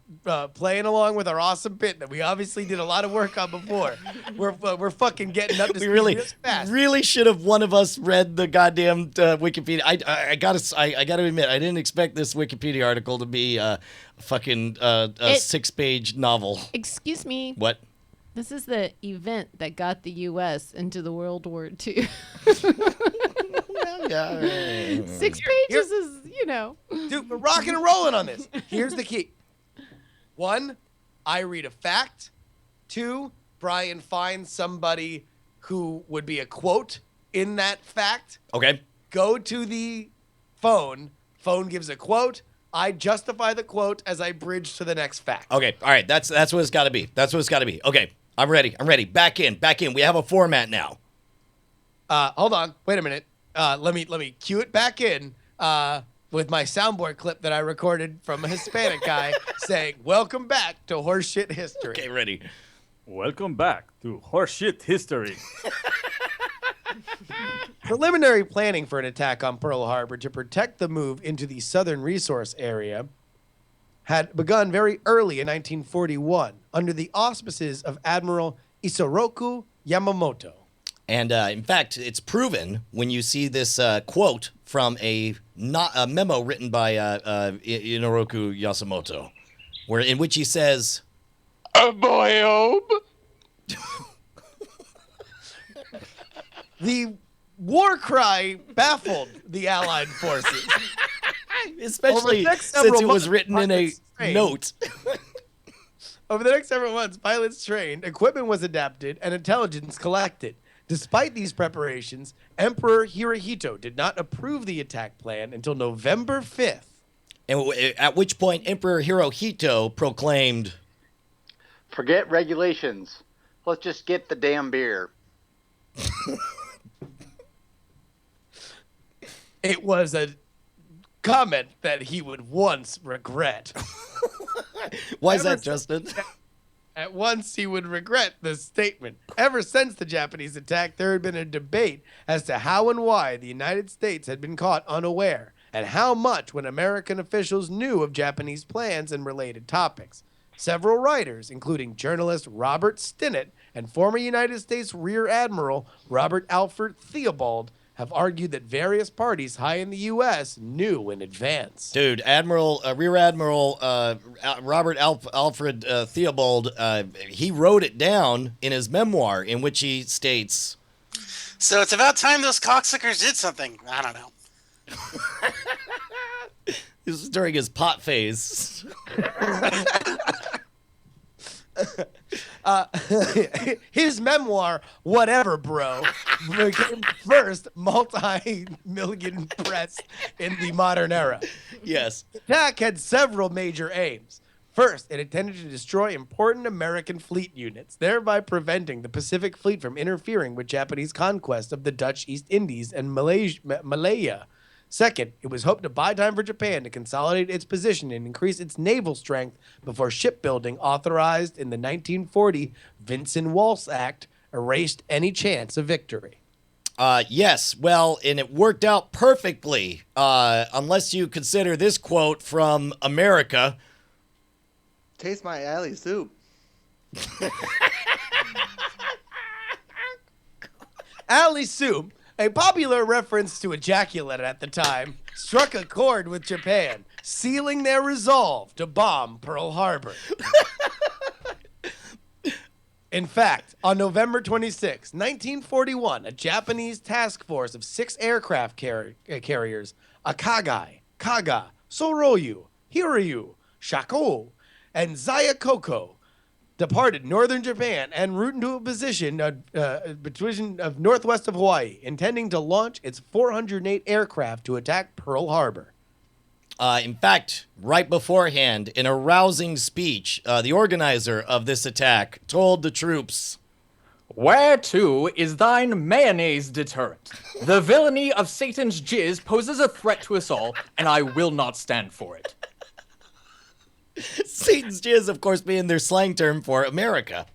playing along with our awesome bit that we obviously did a lot of work on before. We're fucking getting up to speed real fast. Really should have one of us read the goddamn Wikipedia. I gotta admit, I didn't expect this Wikipedia article to be a fucking 6-page novel. Excuse me. What? This is the event that got the U.S. into the World War II. 6 pages is, Dude, we're rocking and rolling on this. Here's the key. 1, I read a fact. 2, Brian finds somebody who would be a quote in that fact. Okay. Go to the phone. Phone gives a quote. I justify the quote as I bridge to the next fact. Okay. All right. That's what it's got to be. Okay. I'm ready. Back in. We have a format now. Hold on. Wait a minute. Let me cue it back in. with my soundboard clip that I recorded from a Hispanic guy saying, "Welcome back to Horseshit History." Okay, ready. Welcome back to Horseshit History. Preliminary planning for an attack on Pearl Harbor to protect the move into the southern resource area had begun very early in 1941 under the auspices of Admiral Isoroku Yamamoto. And in fact, it's proven when you see this quote from a memo written by Inoroku Yasumoto, in which he says, Boyob. The war cry baffled the Allied forces. especially next since several it was months, written in a pilots trained. note. Over the next several months, pilots trained, equipment was adapted, and intelligence collected. Despite these preparations, Emperor Hirohito did not approve the attack plan until November 5th. And at which point, Emperor Hirohito proclaimed, Forget regulations. Let's just get the damn beer. It was a comment that he would once regret. why is that, Justin? At once he would regret this statement. Ever since the Japanese attack, there had been a debate as to how and why the United States had been caught unaware, and how much when American officials knew of Japanese plans and related topics. Several writers, including journalist Robert Stinnett and former United States Rear Admiral Robert Alfred Theobald, have argued that various parties high in the U.S. knew in advance. Dude, Rear Admiral Robert Alfred Theobald, he wrote it down in his memoir in which he states, So it's about time those cocksuckers did something. I don't know. this was during his pot phase. His memoir, Whatever Bro, became first multi-million press in the modern era. Yes. The attack had several major aims. First, it intended to destroy important American fleet units, thereby preventing the Pacific Fleet from interfering with Japanese conquest of the Dutch East Indies and Malaya. Second, it was hoped to buy time for Japan to consolidate its position and increase its naval strength before shipbuilding authorized in the 1940 Vinson-Walsh Act erased any chance of victory. Yes, well, and it worked out perfectly, unless you consider this quote from America. Taste my alley soup. Alley soup, a popular reference to ejaculate at the time, struck a chord with Japan, sealing their resolve to bomb Pearl Harbor. In fact, on November 26, 1941, a Japanese task force of 6 aircraft carriers, Akagai, Kaga, Soroyu, Hiryu, Shako, and Zayakoko, departed northern Japan en route into a position of northwest of Hawaii, intending to launch its 408 aircraft to attack Pearl Harbor. In fact, right beforehand, in a rousing speech, the organizer of this attack told the troops, "Where to is thine mayonnaise deterrent? The villainy of Satan's jizz poses a threat to us all, and I will not stand for it." Satan's jizz, of course, being their slang term for America.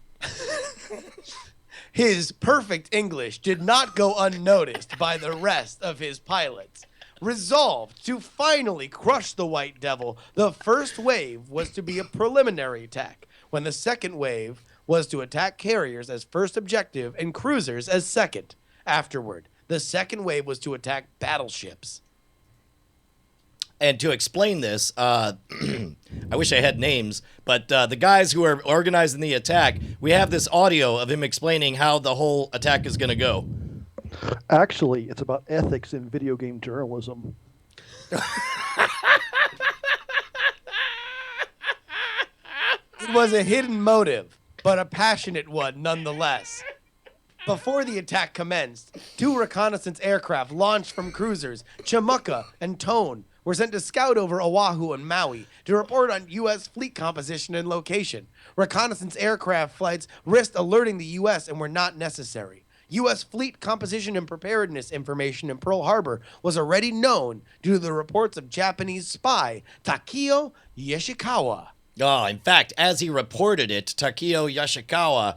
His perfect English did not go unnoticed by the rest of his pilots. Resolved to finally crush the White Devil, the first wave was to be a preliminary attack, when the second wave was to attack carriers as first objective and cruisers as second. Afterward, the second wave was to attack battleships. And to explain this, I wish I had names, but the guys who are organizing the attack, we have this audio of him explaining how the whole attack is going to go. Actually, it's about ethics in video game journalism. It was a hidden motive, but a passionate one nonetheless. Before the attack commenced, 2 reconnaissance aircraft launched from cruisers, Chimuka and Tone, were sent to scout over Oahu and Maui to report on U.S. fleet composition and location. Reconnaissance aircraft flights risked alerting the U.S. and were not necessary. U.S. fleet composition and preparedness information in Pearl Harbor was already known due to the reports of Japanese spy Takeo Yoshikawa. Oh, in fact, as he reported it, Takeo Yoshikawa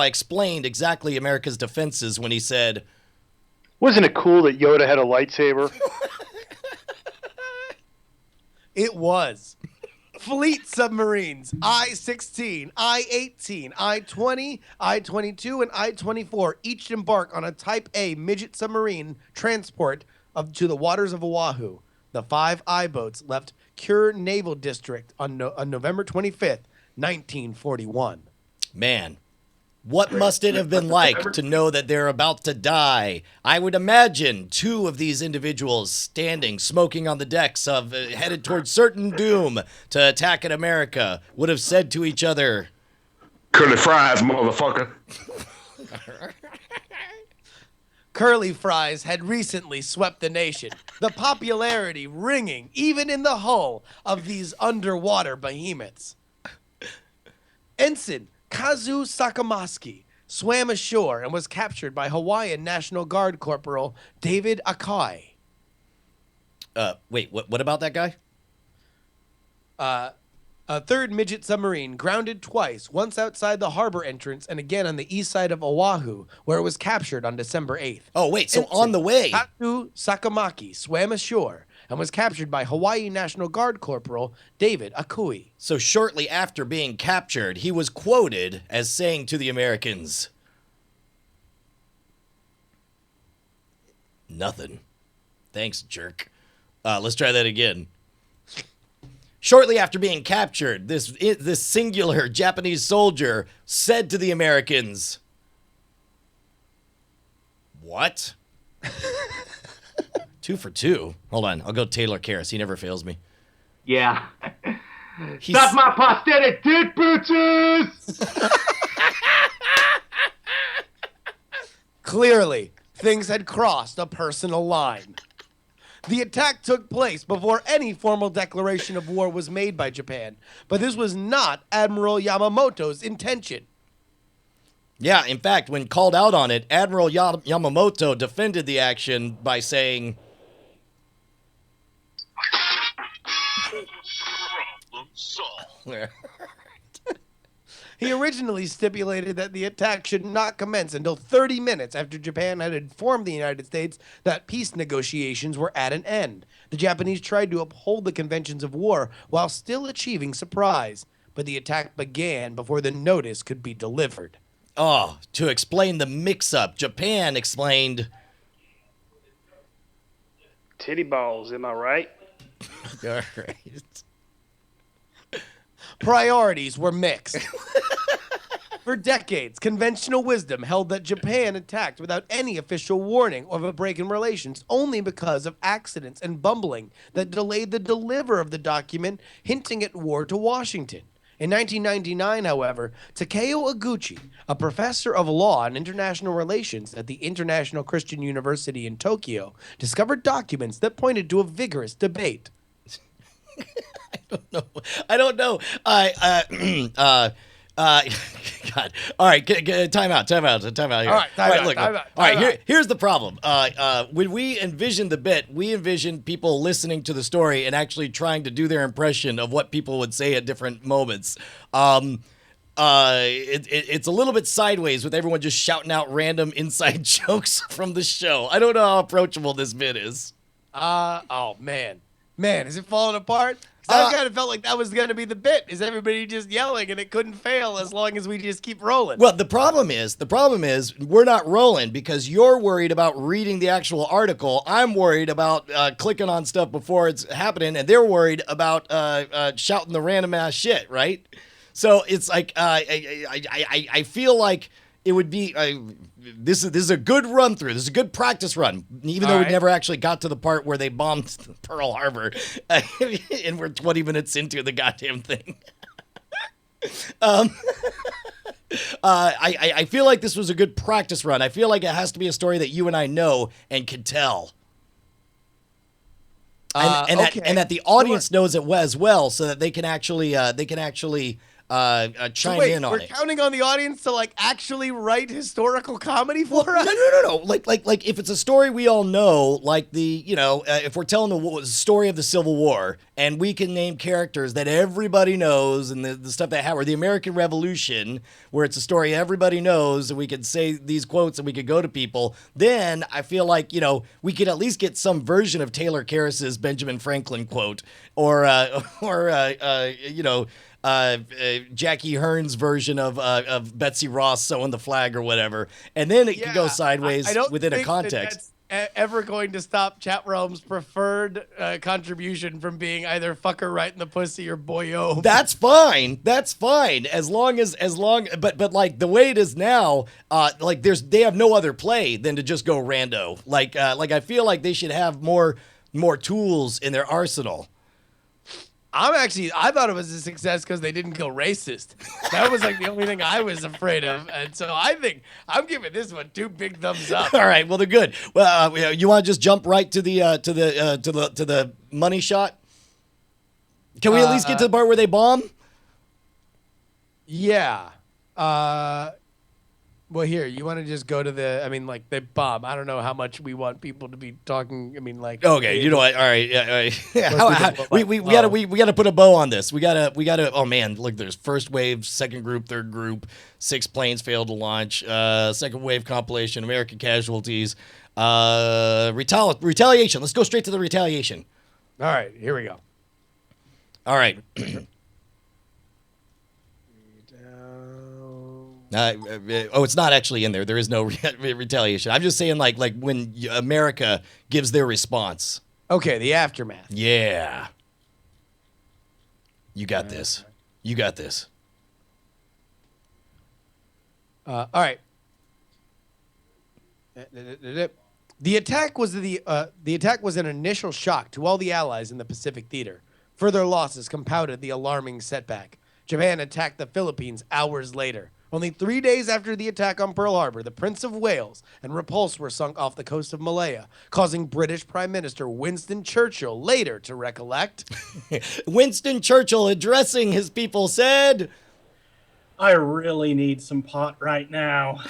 explained exactly America's defenses when he said, Wasn't it cool that Yoda had a lightsaber? It was. Fleet submarines I-16, I-18, I-20, I-22, and I-24 each embark on a Type A midget submarine transport to the waters of Oahu. The 5 I-boats left Kure Naval District on November 25th, 1941. man, what must it have been like to know that they're about to die? I would imagine 2 of these individuals standing, smoking on the decks of headed towards certain doom to attack at America would have said to each other, Curly fries, motherfucker. Curly fries had recently swept the nation, the popularity ringing even in the hull of these underwater behemoths. Ensign Kazu Sakamaki swam ashore and was captured by Hawaiian National Guard Corporal David Akai. Wait, what about that guy? A third midget submarine grounded twice, once outside the harbor entrance and again on the east side of Oahu, where it was captured on December 8th. Oh, wait, so Ensign on the way. Kazu Sakamaki swam ashore and was captured by Hawaii National Guard Corporal David Akui. So shortly after being captured, he was quoted as saying to the Americans, "Nothing. Thanks, jerk." Let's try that again. Shortly after being captured, this singular Japanese soldier said to the Americans, "What?" 2 for 2. Hold on, I'll go Taylor Karras. He never fails me. Yeah. Stop my prosthetic dick, bitches! Clearly, things had crossed a personal line. The attack took place before any formal declaration of war was made by Japan, but this was not Admiral Yamamoto's intention. Yeah, in fact, when called out on it, Admiral Yamamoto defended the action by saying, Problem solved. He originally stipulated that the attack should not commence until 30 minutes after Japan had informed the United States that peace negotiations were at an end. The Japanese tried to uphold the conventions of war while still achieving surprise, but the attack began before the notice could be delivered. Oh, to explain the mix-up, Japan explained, Titty balls, am I right? all right. Priorities were mixed. For decades, conventional wisdom held that Japan attacked without any official warning of a break in relations only because of accidents and bumbling that delayed the delivery of the document hinting at war to Washington. In 1999, however, Takeo Oguchi, a professor of law and international relations at the International Christian University in Tokyo, discovered documents that pointed to a vigorous debate. I don't know. God. All right, time out here. All right, time out. All right, here's the problem. When we envisioned the bit, we envisioned people listening to the story and actually trying to do their impression of what people would say at different moments. It's a little bit sideways with everyone just shouting out random inside jokes from the show. I don't know how approachable this bit is. Oh, man. Man, is it falling apart? 'Cause I kind of felt like that was going to be the bit. Is everybody just yelling and it couldn't fail as long as we just keep rolling? Well, the problem is we're not rolling because you're worried about reading the actual article. I'm worried about clicking on stuff before it's happening, and they're worried about shouting the random ass shit, right? So it's like I feel like it would be this is a good run through. This is a good practice run, even though we never actually got to the part where they bombed Pearl Harbor, and we're 20 minutes into the goddamn thing. I feel like this was a good practice run. I feel like it has to be a story that you and I know and can tell. And that the audience knows it as well, so that they can actually chime Wait, in on we're it. counting on the audience to like actually write historical comedy for us. No. Like if it's a story we all know, like if we're telling the story of the Civil War, and we can name characters that everybody knows, and the stuff that happened, or the American Revolution, where it's a story everybody knows, and we could say these quotes, and we could go to people. Then I feel like we could at least get some version of Taylor Karras's Benjamin Franklin quote, or Jackie Hearn's version of Betsy Ross sewing the flag or whatever, and then it could go sideways I don't within think a context. That's ever going to stop Chatrealm's preferred contribution from being either fucker right in the pussy or boyo. That's fine. As long, but like the way it is now, they have no other play than to just go rando. Like I feel like they should have more tools in their arsenal. I thought it was a success because they didn't go racist. That was like the only thing I was afraid of, and so I think I'm giving this one 2 big thumbs up. All right, well they're good. Well, you want to just jump right to the money shot? Can we at least get to the part where they bomb? Yeah. Well, here, you want to just go to they bomb. I don't know how much we want people to be talking. Okay, you know what? All right, yeah. We gotta put a bow on this. We gotta. Oh man, look, there's first wave, second group, third group. 6 planes failed to launch. Second wave compilation, American casualties. Retaliation. Let's go straight to the retaliation. All right, here we go. All right. It's not actually in there. There is no retaliation. I'm just saying, like when America gives their response. Okay, the aftermath. Yeah. You got this. You got this. All right. The attack was an initial shock to all the Allies in the Pacific theater. Further losses compounded the alarming setback. Japan attacked the Philippines hours later. Only 3 days after the attack on Pearl Harbor, the Prince of Wales and Repulse were sunk off the coast of Malaya, causing British Prime Minister Winston Churchill later to recollect. Winston Churchill, addressing his people, said, I really need some pot right now.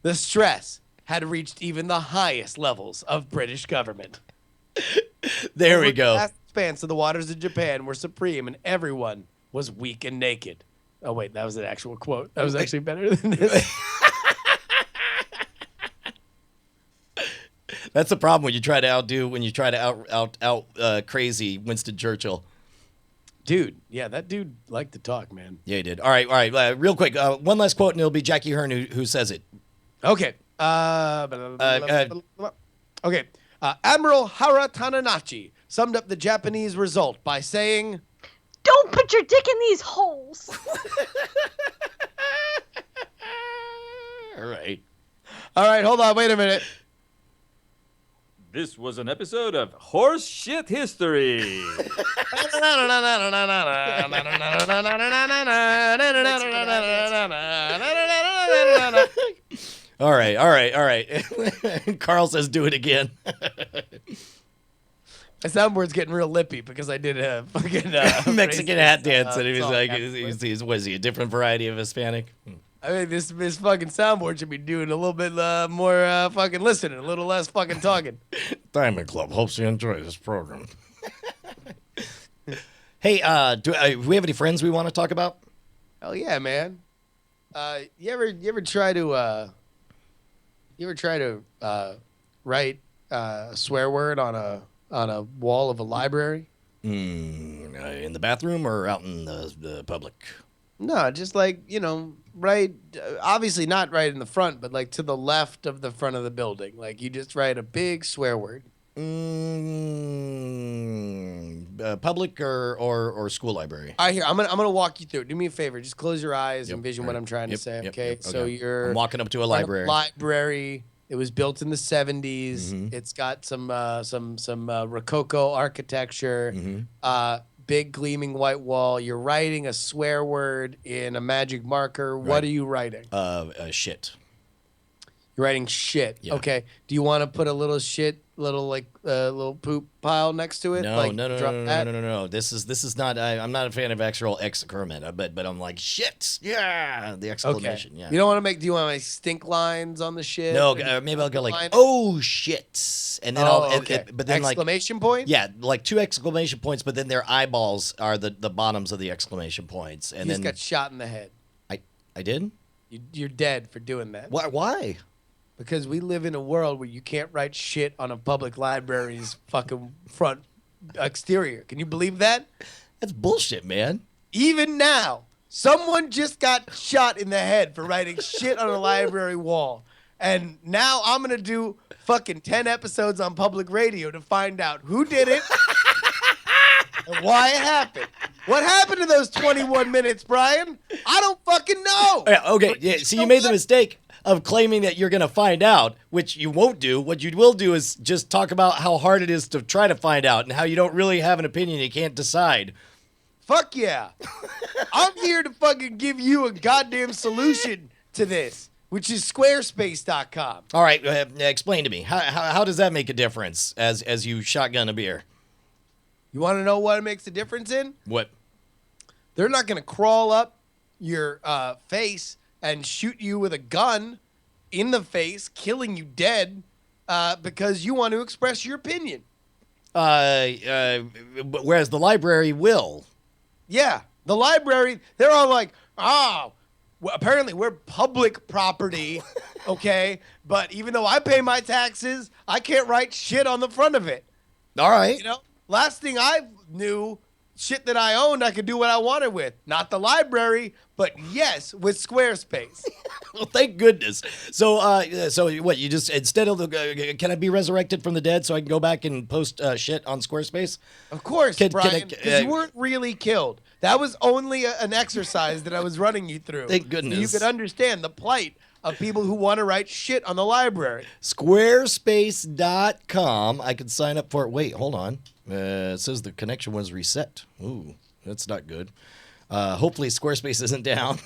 The stress had reached even the highest levels of British government. There we go. The vast expanse of the waters of Japan were supreme, and everyone was weak and naked. Oh wait, that was an actual quote. That was actually better than this. That's the problem when you try to out crazy Winston Churchill. Dude, yeah, that dude liked to talk, man. Yeah, he did. All right. Real quick, one last quote, and it'll be Jackie Hearn who says it. Okay. Okay. Admiral Hara Tananachi summed up the Japanese result by saying, "Don't put your dick in these holes." All right. Hold on. Wait a minute. This was an episode of Horseshit History. All right. Carl says, "Do it again." My soundboard's getting real lippy because I did a fucking Mexican hat dance, and he was like, "Was he a different variety of Hispanic?" I mean, this fucking soundboard should be doing a little bit more fucking listening, a little less fucking talking. Diamond Club hopes you enjoy this program. Hey, do we have any friends we want to talk about? Oh yeah, man. You ever try to write a swear word on a wall of a library? In the bathroom or out in the public? No, just like, right, obviously not right in the front, but like to the left of the front of the building. Like you just write a big swear word. Public or school library? All right, here, I'm gonna walk you through it. Do me a favor, just close your eyes and envision what I'm trying to say. Okay, so I'm walking up to a library. Library. It was built in the 70s. Mm-hmm. It's got some Rococo architecture. Mm-hmm. Big gleaming white wall. You're writing a swear word in a magic marker. Right. What are you writing? Shit. You're writing shit. Yeah. Okay. Do you want to put a little shit little poop pile next to it? No, like, no, no, drop no, no, that? no, no, no. This is not. I'm not a fan of actual excrement. But I'm like shit. Yeah, the exclamation. Okay. Yeah. You don't want to make. Do you want to make stink lines on the shit? No, and maybe I'll go like, line it? oh shit, and then I'll. Okay. But then exclamation point. Yeah, like 2 exclamation points, but then their eyeballs are the bottoms of the exclamation points, and You just then got shot in the head. I did. You're dead for doing that. Why? Because we live in a world where you can't write shit on a public library's fucking front exterior. Can you believe that? That's bullshit, man. Even now, someone just got shot in the head for writing shit on a library wall. And now I'm going to do fucking 10 episodes on public radio to find out who did it and why it happened. What happened to those 21 minutes, Brian? I don't fucking know. Yeah, okay, yeah. See, you made the mistake of claiming that you're going to find out, which you won't do. What you will do is just talk about how hard it is to try to find out and how you don't really have an opinion. You can't decide. Fuck yeah. I'm here to fucking give you a goddamn solution to this, which is squarespace.com. All right, explain to me. How does that make a difference as you shotgun a beer? You want to know what it makes a difference in? What? They're not going to crawl up your face and shoot you with a gun in the face, killing you dead because you want to express your opinion. Whereas the library will. Yeah, the library, they're all like, well, apparently we're public property, okay? But even though I pay my taxes, I can't write shit on the front of it. All right. You know, last thing I knew, shit that I owned, I could do what I wanted with. Not the library, but yes, with Squarespace. Well, thank goodness. So what? You just instead of can I be resurrected from the dead so I can go back and post shit on Squarespace? Of course, Brian, because you weren't really killed. That was only an exercise that I was running you through. Thank goodness. So you could understand the plight of people who want to write shit on the library. Squarespace.com. I could sign up for it. Wait, hold on. It says the connection was reset. Ooh, that's not good. Hopefully Squarespace isn't down.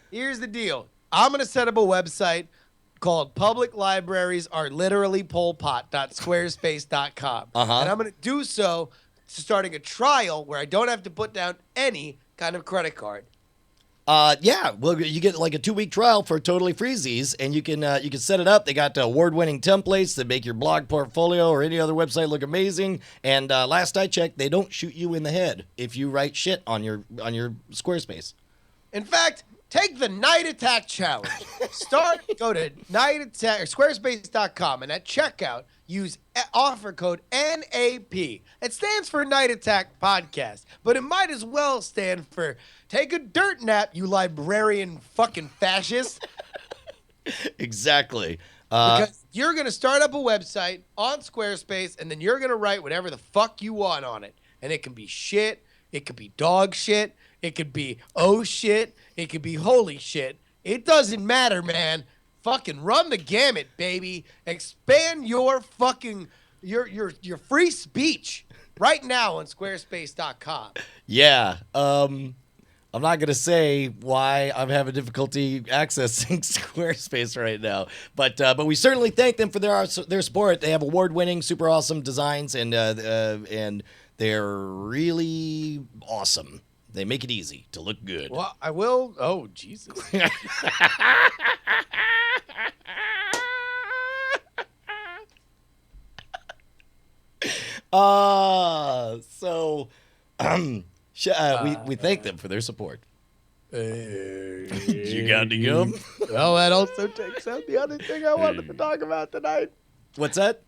Here's the deal. I'm going to set up a website called Public Libraries Are Literally Pol Pot.squarespace.com. Uh-huh. And I'm going to do so starting a trial where I don't have to put down any kind of credit card. Yeah, well, you get like a 2-week trial for totally freezies, and you can set it up. They got award-winning templates that make your blog portfolio or any other website look amazing. And last I checked, they don't shoot you in the head if you write shit on your Squarespace. In fact, take the Night Attack Challenge. Go to Squarespace.com, and at checkout, use offer code NAP. It stands for Night Attack Podcast, but it might as well stand for Take a Dirt Nap, you librarian fucking fascist. Exactly. Because you're going to start up a website on Squarespace, and then you're going to write whatever the fuck you want on it. And it can be shit. It could be dog shit. It could be oh shit. It could be holy shit. It doesn't matter, man. Fucking run the gamut, baby. Expand your fucking your free speech right now on squarespace.com. Yeah. I'm not gonna say why I'm having difficulty accessing Squarespace right now, but we certainly thank them for their support. They have award-winning, super awesome designs, and they're really awesome. They make it easy to look good. Well, I will. Oh, Jesus. We thank them for their support. You got to go? Well, that also takes out the other thing I wanted to talk about tonight. What's that?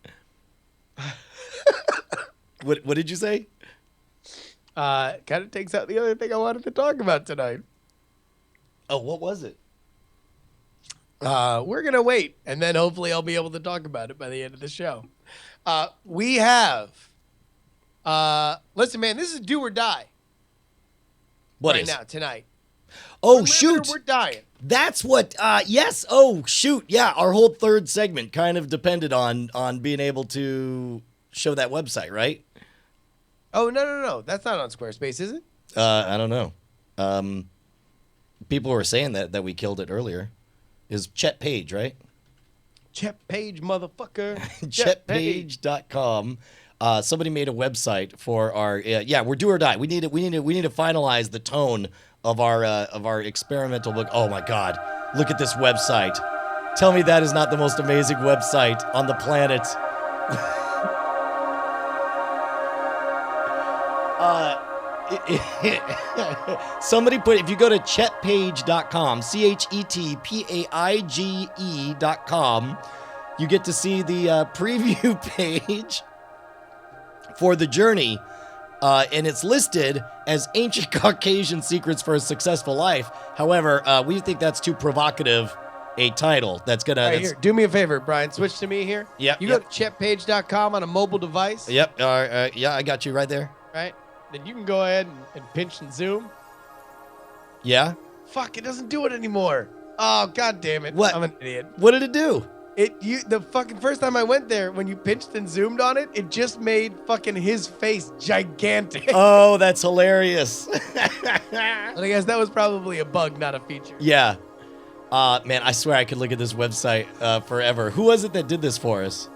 What did you say? Kind of takes out the other thing I wanted to talk about tonight. Oh, what was it? We're going to wait, and then hopefully I'll be able to talk about it by the end of the show. We have... listen, man, this is do or die. What right is? now, tonight. Oh, we're shoot. We're dying. That's what, yes. Oh, shoot. Yeah, our whole third segment kind of depended on being able to show that website, right? Oh, no. That's not on Squarespace, is it? I don't know. People were saying that we killed it earlier. Is Chet Page, right? Chet Page, motherfucker. Chatpage.com. Somebody made a website for our we're do or die. We need to finalize the tone of our experimental book. Oh my God, look at this website. Tell me that is not the most amazing website on the planet. Somebody if you go to chetpage.com, chetpaige.com, you get to see the preview page for the journey, and it's listed as Ancient Caucasian Secrets for a Successful Life. However, we think that's too provocative a title. That's gonna. Right, here, do me a favor, Brian. Switch to me here. Yeah. You go to chetpage.com on a mobile device. Yep. Yeah, I got you right there. Right. Then you can go ahead and pinch and zoom. Yeah. Fuck! It doesn't do it anymore. Oh, God damn it! What? I'm an idiot. What did it do? The fucking first time I went there, when you pinched and zoomed on it, it just made fucking his face gigantic. Oh, that's hilarious. I guess that was probably a bug, not a feature. Yeah. Man, I swear I could look at this website forever. Who was it that did this for us?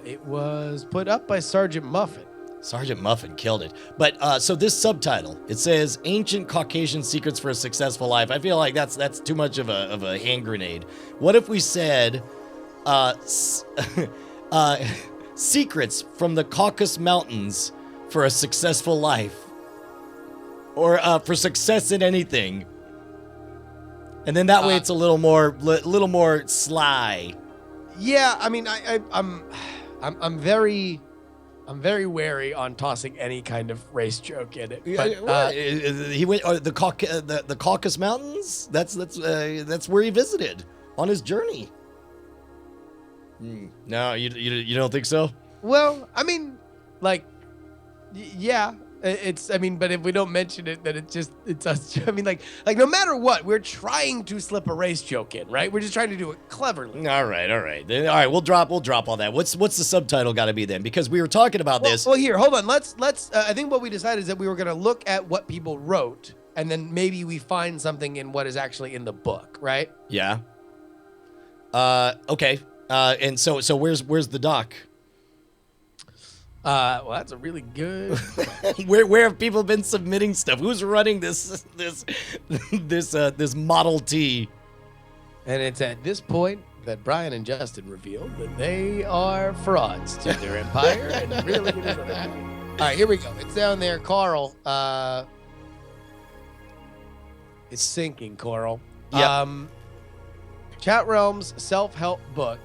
It was put up by Sergeant Muffin. Sergeant Muffin killed it. But so this subtitle, it says Ancient Caucasian Secrets for a Successful Life. I feel like that's too much of a hand grenade. What if we said Secrets from the Caucasus Mountains for a Successful Life? Or for success in anything. And then that way it's a little more sly. Yeah, I mean I'm very wary on tossing any kind of race joke in it. But he went the Caucasus Mountains. That's where he visited on his journey. No, you don't think so? Well, I mean, like, yeah. It's, I mean, but if we don't mention it, then it's us. I mean, like no matter what, we're trying to slip a race joke in, right? We're just trying to do it cleverly. All right. We'll drop all that. What's the subtitle got to be then? Because we were talking about this. Well, here, hold on. Let's. I think what we decided is that we were going to look at what people wrote, and then maybe we find something in what is actually in the book, right? Yeah. Okay. And so where's the doc? Well, that's a really good. Where have people been submitting stuff? Who's running this Model T? And it's at this point that Brian and Justin revealed that they are frauds to their empire, and really it is a lie. All right, here we go. It's down there, Carl. It's sinking, Carl. Yep. Chatrealm's self-help book.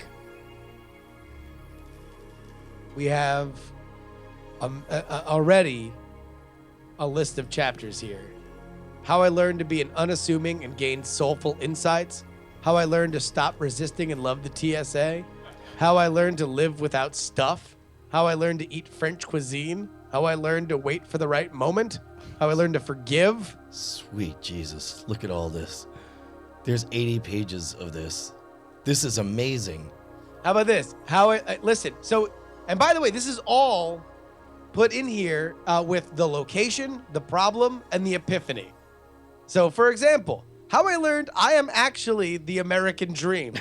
We have already a list of chapters here. How I learned to be an unassuming and gained soulful insights. How I learned to stop resisting and love the TSA. How I learned to live without stuff. How I learned to eat French cuisine. How I learned to wait for the right moment. How I learned to forgive. Sweet Jesus, look at all this. There's 80 pages of this. This is amazing. How about this? Listen, so, and by the way, this is all put in here with the location, the problem, and the epiphany. So, for example, how I learned I am actually the American dream.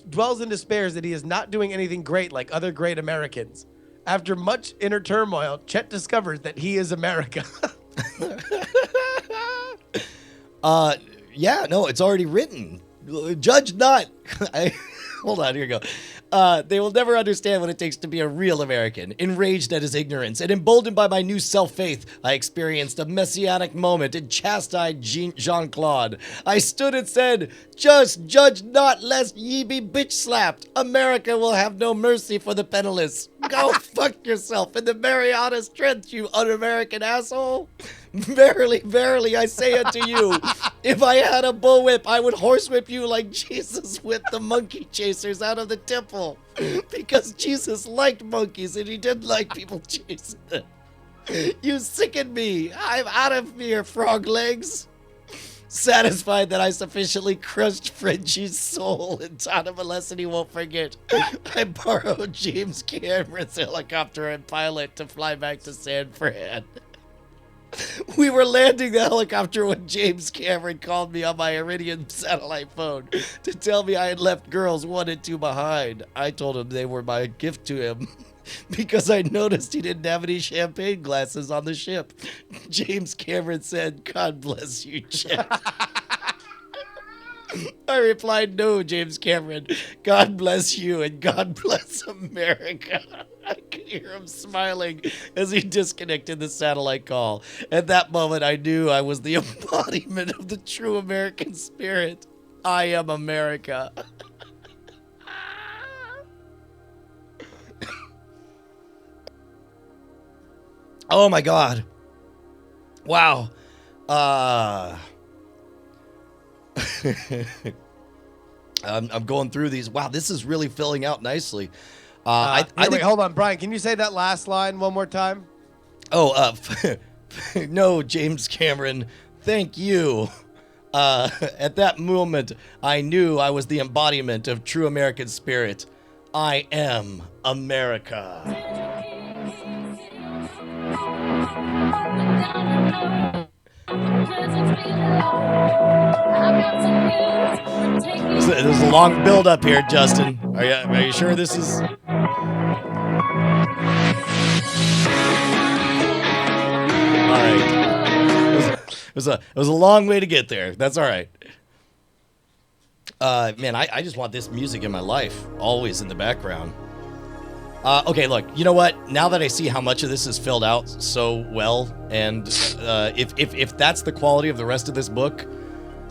Dwells in despair that he is not doing anything great like other great Americans. After much inner turmoil, Chet discovers that he is America. Yeah, no, it's already written. Judge not. Hold on, here we go. They will never understand what it takes to be a real American. Enraged at his ignorance and emboldened by my new self-faith, I experienced a messianic moment and chastised Jean-Claude. I stood and said, just judge not lest ye be bitch-slapped. America will have no mercy for the penniless. Go fuck yourself in the Mariana Trench, you un-American asshole. Verily, verily, I say unto you, if I had a bullwhip, I would horsewhip you like Jesus whipped the monkey chasers out of the temple. Because Jesus liked monkeys and he didn't like people chasing them. You sicken me. I'm out of here, frog legs. Satisfied that I sufficiently crushed Frenchie's soul and taught him a lesson he won't forget, I borrowed James Cameron's helicopter and pilot to fly back to San Fran. We were landing the helicopter when James Cameron called me on my Iridium satellite phone to tell me I had left girls 1 and 2 behind. I told him they were my gift to him because I noticed he didn't have any champagne glasses on the ship. James Cameron said, "God bless you, Chet." I replied, "No, James Cameron. God bless you and God bless America." I could hear him smiling as he disconnected the satellite call. At that moment, I knew I was the embodiment of the true American spirit. I am America. Oh my God. Wow. I'm going through these. Wow, this is really filling out nicely. I think, wait, hold on, Brian. Can you say that last line one more time? Oh, no, James Cameron. Thank you. At that moment, I knew I was the embodiment of true American spirit. I am America. There's a long build up here, Justin. Are you sure this is? All right. It was a long way to get there. That's all right. Man, I just want this music in my life, always in the background. Okay, look, you know what? Now that I see how much of this is filled out so well, and if that's the quality of the rest of this book,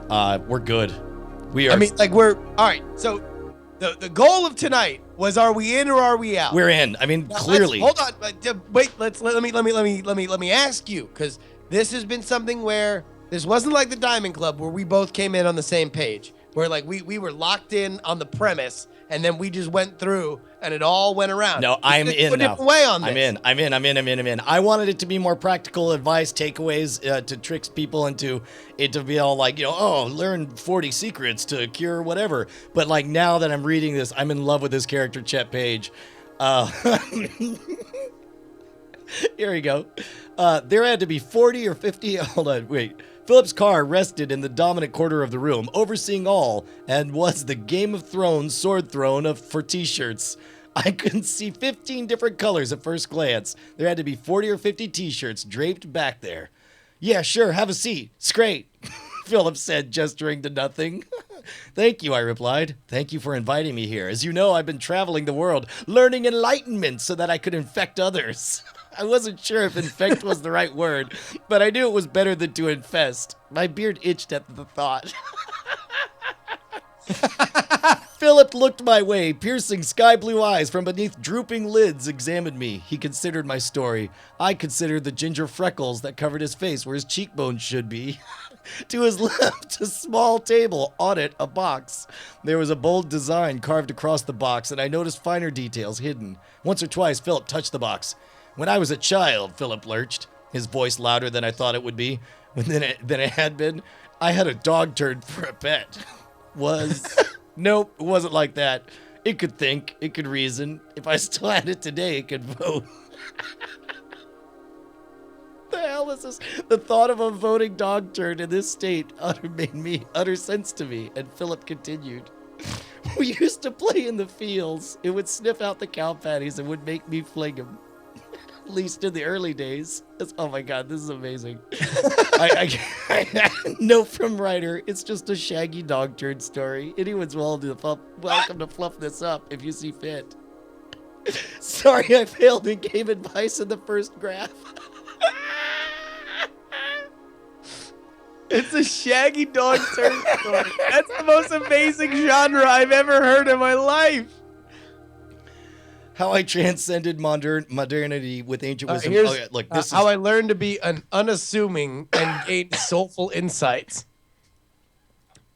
we're good. We are. I mean, like we're all right. So the goal of tonight was: are we in or are we out? We're in. I mean, now, clearly. Hold on. Wait. Let me ask you, because this has been something where this wasn't like the Diamond Club where we both came in on the same page, where like we were locked in on the premise, and then we just went through and it all went around. No, I'm in now. Way on this. I'm in. I wanted it to be more practical advice, takeaways to trick people into it to be all like, learn 40 secrets to cure whatever. But like now that I'm reading this, I'm in love with this character, Chet Page. Here we go. There had to be 40 or 50. Hold on, wait. Philip's car rested in the dominant corner of the room, overseeing all, and was the Game of Thrones sword throne for t-shirts. I could see 15 different colors at first glance. There had to be 40 or 50 t-shirts draped back there. "Yeah, sure, have a seat. It's great," Philip said, gesturing to nothing. "Thank you," I replied. "Thank you for inviting me here. As you know, I've been traveling the world, learning enlightenment so that I could infect others." I wasn't sure if infect was the right word, but I knew it was better than to infest. My beard itched at the thought. Philip looked my way, piercing sky blue eyes from beneath drooping lids, examined me. He considered my story. I considered the ginger freckles that covered his face where his cheekbones should be. To his left, a small table, on it, a box. There was a bold design carved across the box, and I noticed finer details hidden. Once or twice, Philip touched the box. "When I was a child," Philip lurched, his voice louder than I thought it would be, than it had been, "I had a dog turd for a pet." Nope, it wasn't like that. It could think, it could reason. If I still had it today, it could vote. The hell is this? The thought of a voting dog turd in this state made utter sense to me, and Philip continued. "We used to play in the fields. It would sniff out the cow patties and would make me fling them. At least in the early days." Oh my God, this is amazing. Note from writer, it's just a shaggy dog turd story. Anyone's welcome to fluff this up if you see fit. Sorry I failed and gave advice in the first graph. It's a shaggy dog turd story. That's the most amazing genre I've ever heard in my life. How I transcended modernity with ancient wisdom. This is how I learned to be an unassuming and gained soulful insights.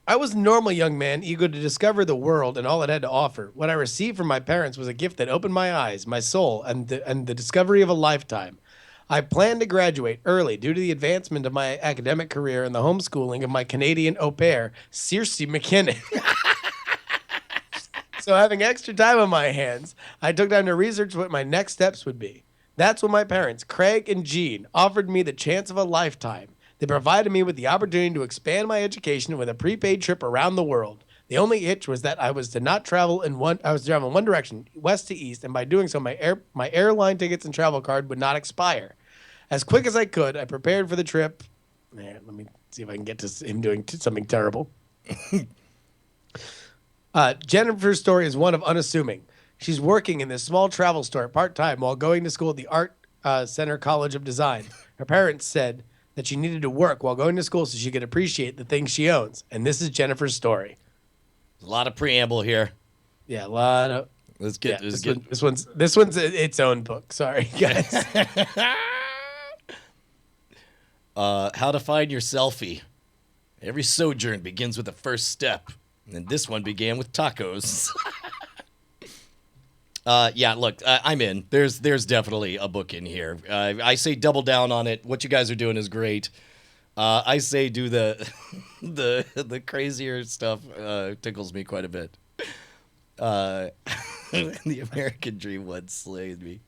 I was a normal young man, eager to discover the world and all it had to offer. What I received from my parents was a gift that opened my eyes, my soul, and the discovery of a lifetime. I planned to graduate early due to the advancement of my academic career and the homeschooling of my Canadian au pair, Circe McKinnon. So having extra time on my hands, I took time to research what my next steps would be. That's when my parents, Craig and Jean, offered me the chance of a lifetime. They provided me with the opportunity to expand my education with a prepaid trip around the world. The only hitch was that I was to not travel I was to travel in one direction, west to east, and by doing so, my airline tickets and travel card would not expire. As quick as I could, I prepared for the trip. Man, let me see if I can get to him doing something terrible. Jennifer's story is one of unassuming. She's working in this small travel store part-time while going to school at the Art Center College of Design. Her parents said that she needed to work while going to school so she could appreciate the things she owns. And this is Jennifer's story. A lot of preamble here. Yeah, a lot of. Let's get this one's its own book. Sorry, guys. How to find your selfie. Every sojourn begins with the first step, and this one began with tacos. Yeah, look, I'm in. There's definitely a book in here. I say double down on it. What you guys are doing is great. I say do the the crazier stuff. Tickles me quite a bit. The American Dream one slayed me.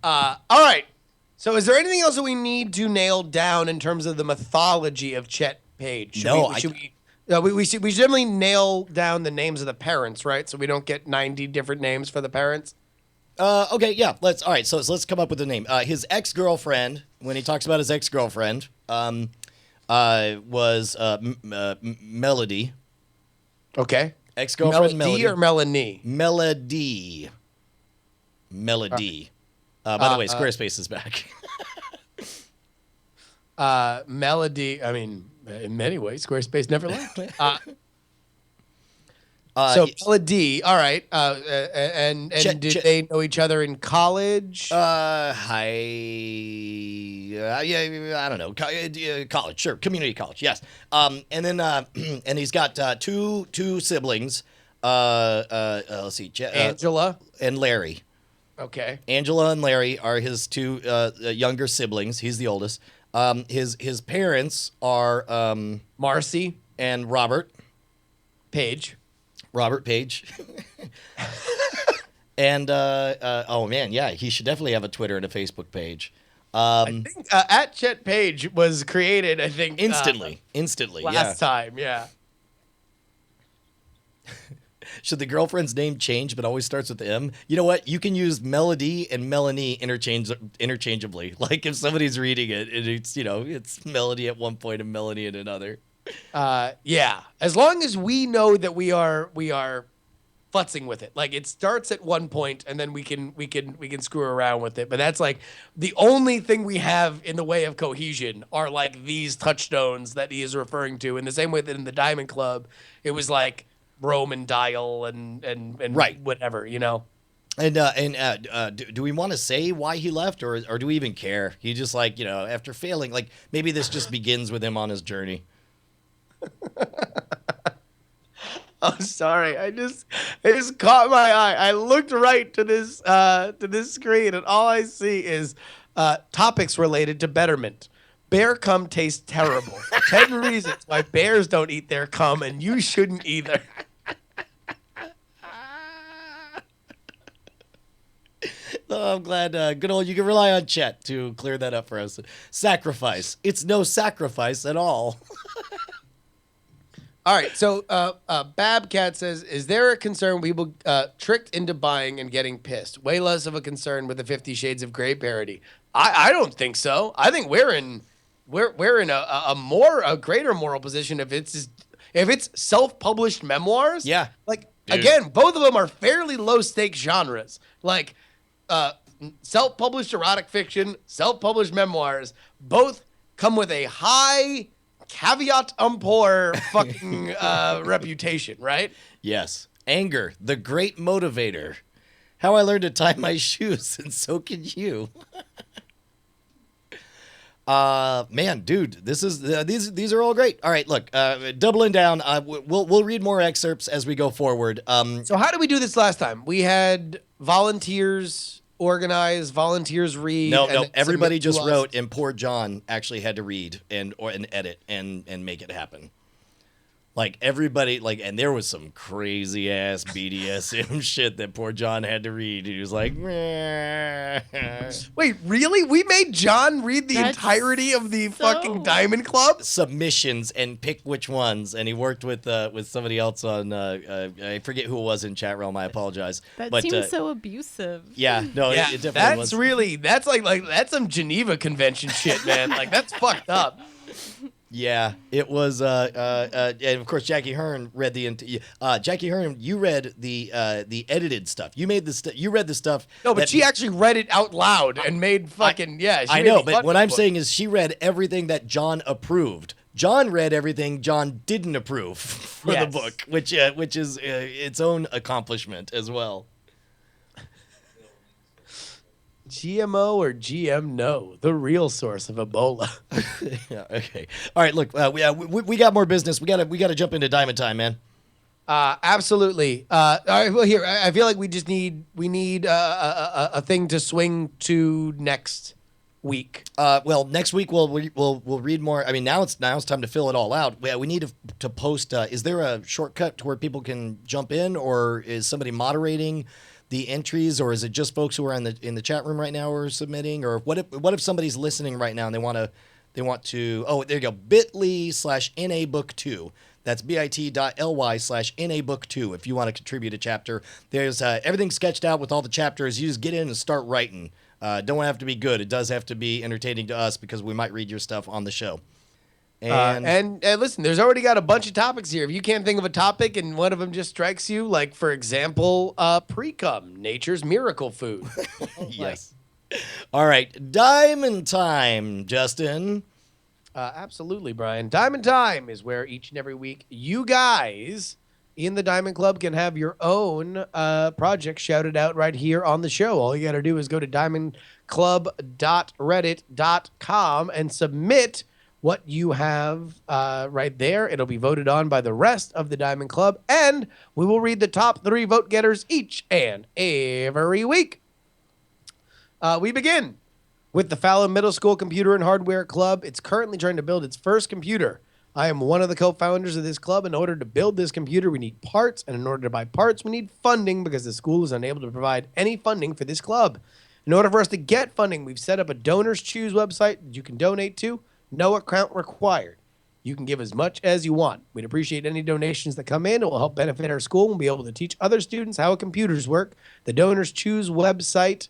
All right. So, is there anything else that we need to nail down in terms of the mythology of Chet Page? We should definitely nail down the names of the parents, right? So we don't get 90 different names for the parents. Okay, yeah. All right. So let's come up with a name. His ex-girlfriend, when he talks about his ex-girlfriend, was Melody. Okay. Ex-girlfriend Melody or Melanie? Melody. By the way, Squarespace is back. Melody. I mean, in many ways, Squarespace never left. So Melody. All right. And did they know each other in college? Yeah, I don't know. College, sure. Community college, yes. And then and he's got two siblings. Let's see, Angela and Larry. Okay. Angela and Larry are his two younger siblings. He's the oldest. His parents are Marcy and Robert Page. Robert Page. And oh man, yeah, he should definitely have a Twitter and a Facebook page. I think at Chet Page was created, I think instantly. Last time, yeah. Should the girlfriend's name change but always starts with M? You know what? You can use Melody and Melanie interchangeably. Like if somebody's reading it, and it's Melody at one point and Melanie at another. Yeah. As long as we know that we are futzing with it. Like it starts at one point and then we can screw around with it. But that's like the only thing we have in the way of cohesion are like these touchstones that he is referring to. In the same way that in the Diamond Club, it was like Rome and Dial and right. Whatever, And do we want to say why he left, or do we even care? He just after failing, maybe this just begins with him on his journey. Oh, sorry. It just caught my eye. I looked right to this screen, and all I see is topics related to betterment. Bear cum tastes terrible. 10 reasons why bears don't eat their cum, and you shouldn't either. Oh, I'm glad. Good old. You can rely on Chet to clear that up for us. Sacrifice. It's no sacrifice at all. All right. So, Babcat says, "Is there a concern we will tricked into buying and getting pissed? Way less of a concern with the 50 Shades of Grey parody. I don't think so. I think we're in a greater moral position if it's self-published memoirs. Yeah. Again, both of them are fairly low-stakes genres. Like self-published erotic fiction, self-published memoirs, both come with a high caveat emptor fucking reputation, right? Yes. Anger, the great motivator. How I learned to tie my shoes, and so can you. Man, dude, this is these are all great. All right, look, doubling down. We'll read more excerpts as we go forward. So how did we do this last time? We had volunteers organize, volunteers read. No, everybody just wrote, and poor John actually had to read and edit and make it happen. Like everybody, like, and there was some crazy ass BDSM shit that poor John had to read. He was like, meh. Wait, really? We made John read the That's entirety of the so- fucking Diamond Club? Submissions and pick which ones. And he worked with somebody else on, I forget who it was in Chatrealm. I apologize. That but, seems so abusive. Yeah, no, Yeah, it definitely that's was. really, that's like that's some Geneva Convention shit, man. Like, that's fucked up. Yeah, it was. And of course, Jackie Hearn read Jackie Hearn, you read the edited stuff. You made the you read the stuff. No, but she actually read it out loud and made fucking I know, but what I'm saying is she read everything that John approved. John read everything John didn't approve for the book, which is its own accomplishment as well. GMO or GM no, the real source of Ebola. Yeah. Okay. All right. Look, we got more business. We gotta jump into Diamond Time, man. Absolutely. All right. Well, here I feel like we need a thing to swing to next week. Well, next week we'll read more. I mean, now it's time to fill it all out. We need to post. Is there a shortcut to where people can jump in, or is somebody moderating the entries, or is it just folks who are in the chat room right now who are submitting? Or what if somebody's listening right now and they want to oh, there you go, bit.ly/nabook2. That's bit.ly/nabook2 if you want to contribute a chapter. There's everything sketched out with all the chapters. You just get in and start writing. Don't have to be good. It does have to be entertaining to us because we might read your stuff on the show. And listen, there's already got a bunch of topics here. If you can't think of a topic and one of them just strikes you, like, for example, pre-cum, nature's miracle food. Yes. All right. Diamond Time, Justin. Absolutely, Brian. Diamond Time is where each and every week you guys in the Diamond Club can have your own project shouted out right here on the show. All you got to do is go to diamondclub.reddit.com and submit what you have right there. It'll be voted on by the rest of the Diamond Club, and we will read the top 3 vote getters each and every week. We begin with the Fallon Middle School Computer and Hardware Club. It's currently trying to build its first computer. I am one of the co-founders of this club. In order to build this computer, we need parts, and in order to buy parts, we need funding because the school is unable to provide any funding for this club. In order for us to get funding, we've set up a Donors Choose website that you can donate to. No account required. You can give as much as you want. We'd appreciate any donations that come in. It will help benefit our school and be able to teach other students how computers work. The Donors Choose website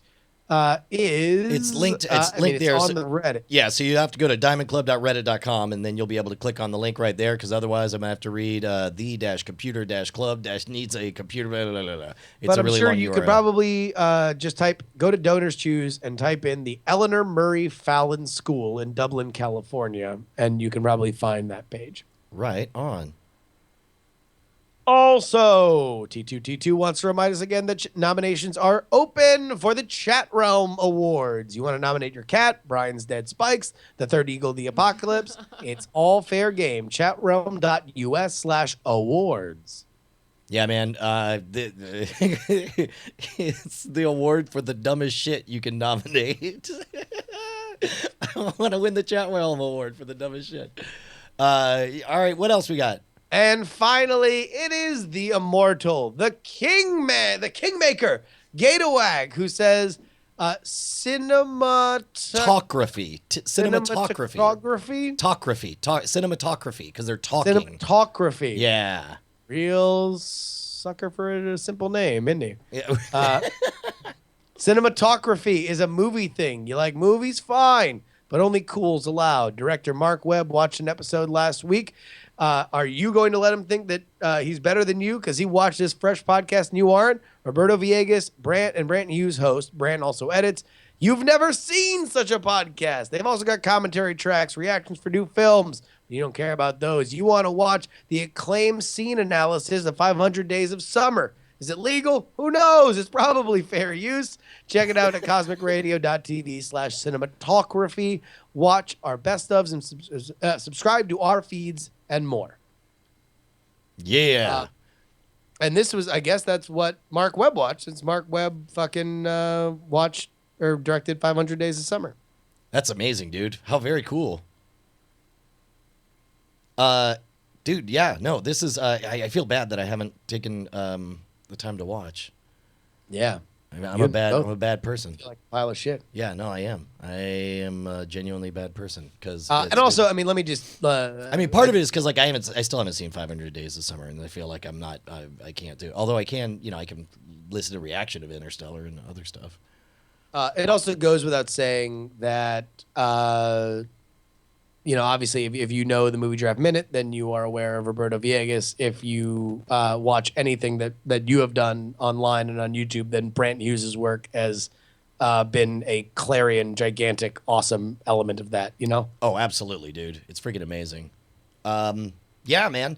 is... It's linked. It's linked there. It's on the Reddit. Yeah, so you have to go to diamondclub.reddit.com, and then you'll be able to click on the link right there, because otherwise I'm going to have to read the-computer-club-needs-a-computer. Blah, blah, blah, blah. It's But a I'm really sure long you URL. could probably just go to Donors Choose and type in the Eleanor Murray Fallon School in Dublin, California, and you can probably find that page. Right on. Also, T2T2 wants to remind us again that nominations are open for the Chatrealm Awards. You want to nominate your cat, Brian's Dead Spikes, the Third Eagle of the Apocalypse. It's all fair game. Chatrealm.us/awards. Yeah, man. It's the award for the dumbest shit you can nominate. I want to win the Chatrealm Award for the dumbest shit. All right, what else we got? And finally, it is the immortal, the Kingmaker, Gatawag, who says cinematography. Cinematography, because they're talking. Cinematography. Yeah. Real sucker for a simple name, isn't he? Yeah. Cinematography is a movie thing. You like movies? Fine, but only cool's allowed. Director Mark Webb watched an episode last week. Are you going to let him think that he's better than you because he watched this fresh podcast and you aren't? Roberto Villegas, Brant, and Brant Hughes host. Brant also edits. You've never seen such a podcast. They've also got commentary tracks, reactions for new films. You don't care about those. You want to watch the acclaimed scene analysis of 500 Days of Summer. Is it legal? Who knows? It's probably fair use. Check it out at cosmicradio.tv/cinematography. Watch our best ofs and subscribe to our feeds and more. Yeah. And this was, I guess that's what Mark Webb watched, since Mark Webb fucking watched or directed 500 Days of Summer. That's amazing, dude. How very cool. dude. Yeah, no, this is. I feel bad that I haven't taken the time to watch. Yeah. I'm a bad person. Like a pile of shit. Yeah, no, I am. I am a genuinely bad person because. And also, I mean, let me just. I mean, part of it is because like I still haven't seen 500 Days this summer, and I feel like I'm not. I can't do. Although I can, I can listen to reaction of Interstellar and other stuff. It also goes without saying that, obviously, if you know the Movie Draft Minute, then you are aware of Roberto Villegas. If you watch anything that you have done online and on YouTube, then Brant Hughes' work has been a clarion, gigantic, awesome element of that, Oh, absolutely, dude. It's freaking amazing. Yeah, man.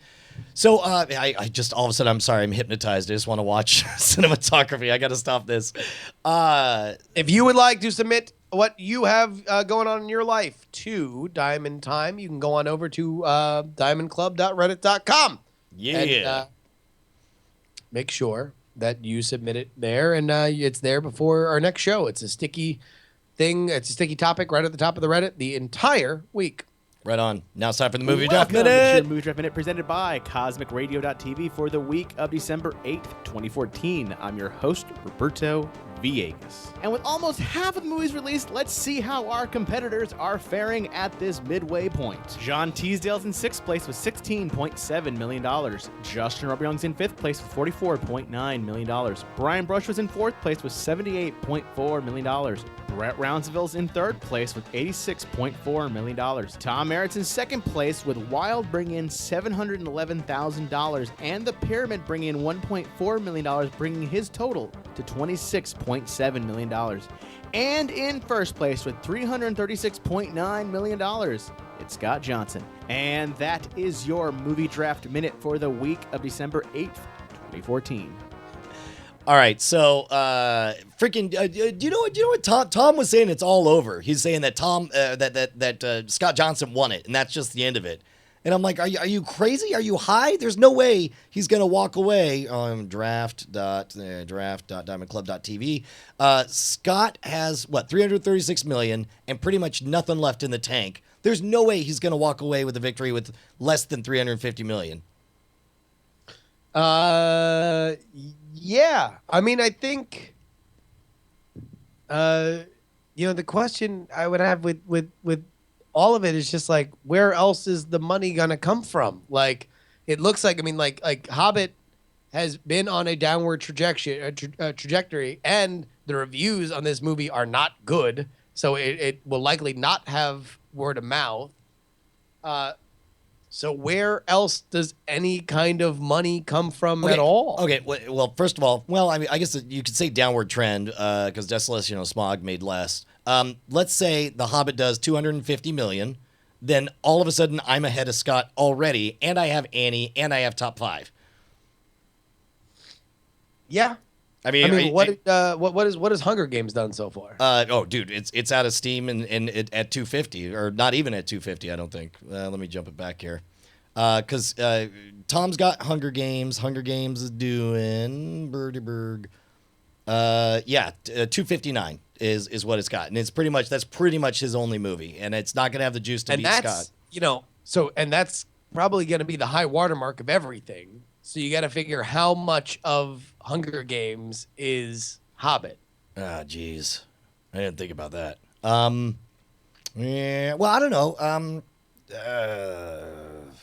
So I just all of a sudden, I'm sorry, I'm hypnotized. I just want to watch cinematography. I got to stop this. If you would like to submit what you have going on in your life to Diamond Time, you can go on over to diamondclub.reddit.com. Yeah. And, make sure that you submit it there, and it's there before our next show. It's a sticky thing. It's a sticky topic right at the top of the Reddit the entire week. Right on. Now it's time for the Movie Draft Welcome to Minute. your Movie Draft Minute presented by CosmicRadio.tv for the week of December 8th, 2014. I'm your host, Roberto Villegas. And with almost half of the movies released, let's see how our competitors are faring at this midway point. John Teasdale's in 6th place with $16.7 million. Justin Robert Young's in 5th place with $44.9 million. Brian Brush was in 4th place with $78.4 million. Brett Rounsaville's in 3rd place with $86.4 million. Tom Merritt's in 2nd place with Wild bringing in $711,000 and The Pyramid bringing in $1.4 million, bringing his total to $26.7 million. And in 1st place with $336.9 million, it's Scott Johnson. And that is your Movie Draft Minute for the week of December 8th, 2014. All right, so freaking, do you know what Tom was saying? It's all over. He's saying that that Scott Johnson won it, and that's just the end of it. And I'm like, are you crazy? Are you high? There's no way he's gonna walk away on draft.diamondclub.tv. Scott has what, 336 million and pretty much nothing left in the tank. There's no way he's gonna walk away with a victory with less than 350 million. Yeah. I mean, I think, the question I would have with all of it is just like, where else is the money gonna come from? Like, it looks like, I mean, like Hobbit has been on a downward trajectory, and the reviews on this movie are not good, so it will likely not have word of mouth. So where else does any kind of money come from at all? Okay, well, first of all, I mean, I guess you could say downward trend because Desolation, Smog made less. Let's say The Hobbit does 250 million, then all of a sudden I'm ahead of Scott already, and I have Annie, and I have top 5. Yeah. I mean, what has Hunger Games done so far? Dude, it's out of Steam and at 250, or not even at 250, I don't think. Let me jump it back here, because Tom's got Hunger Games. Hunger Games is doing Birdieberg. 259 is what it's got, and that's pretty much his only movie, and it's not gonna have the juice to beat Scott. And that's probably gonna be the high watermark of everything. So you got to figure how much of Hunger Games is Hobbit. Ah, jeez, I didn't think about that. Yeah, well, I don't know.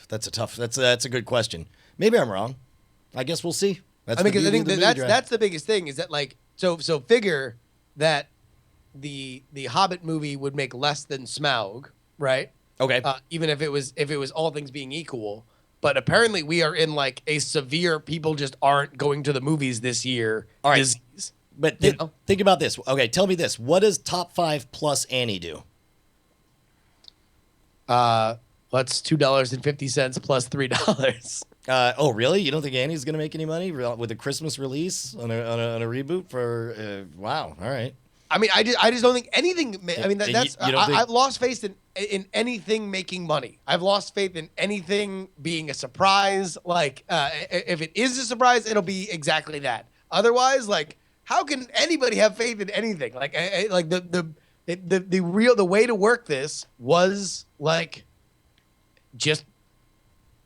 That's a good question. Maybe I'm wrong. I guess we'll see. I think that's the biggest thing is that, like, so figure that the Hobbit movie would make less than Smaug, right? Okay. Even if it was all things being equal. But apparently we are in like a severe people just aren't going to the movies this year disease. But think about this. Okay, tell me this. What does top 5 plus Annie do? That's $2.50 plus $3. Oh, really? You don't think Annie's going to make any money with a Christmas release on a reboot for? Wow. All right. I mean, I just don't think anything. I mean, I've lost faith in anything making money. I've lost faith in anything being a surprise. Like, if it is a surprise, it'll be exactly that. Otherwise, like, how can anybody have faith in anything? Like, the way to work this was like, just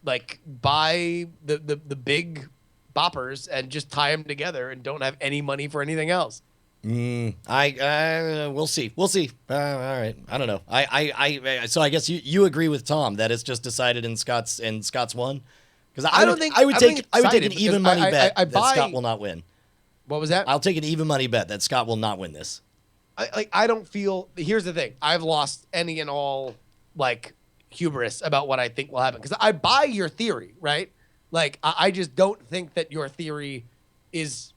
like buy the big boppers and just tie them together and don't have any money for anything else. We'll see. We'll see. All right. I don't know. So I guess you agree with Tom that it's just decided in Scott's won? Because I would take an even money bet that Scott will not win. What was that? I'll take an even money bet that Scott will not win this. I don't feel. Here's the thing. I've lost any and all like hubris about what I think will happen because I buy your theory, right? Like I just don't think that your theory is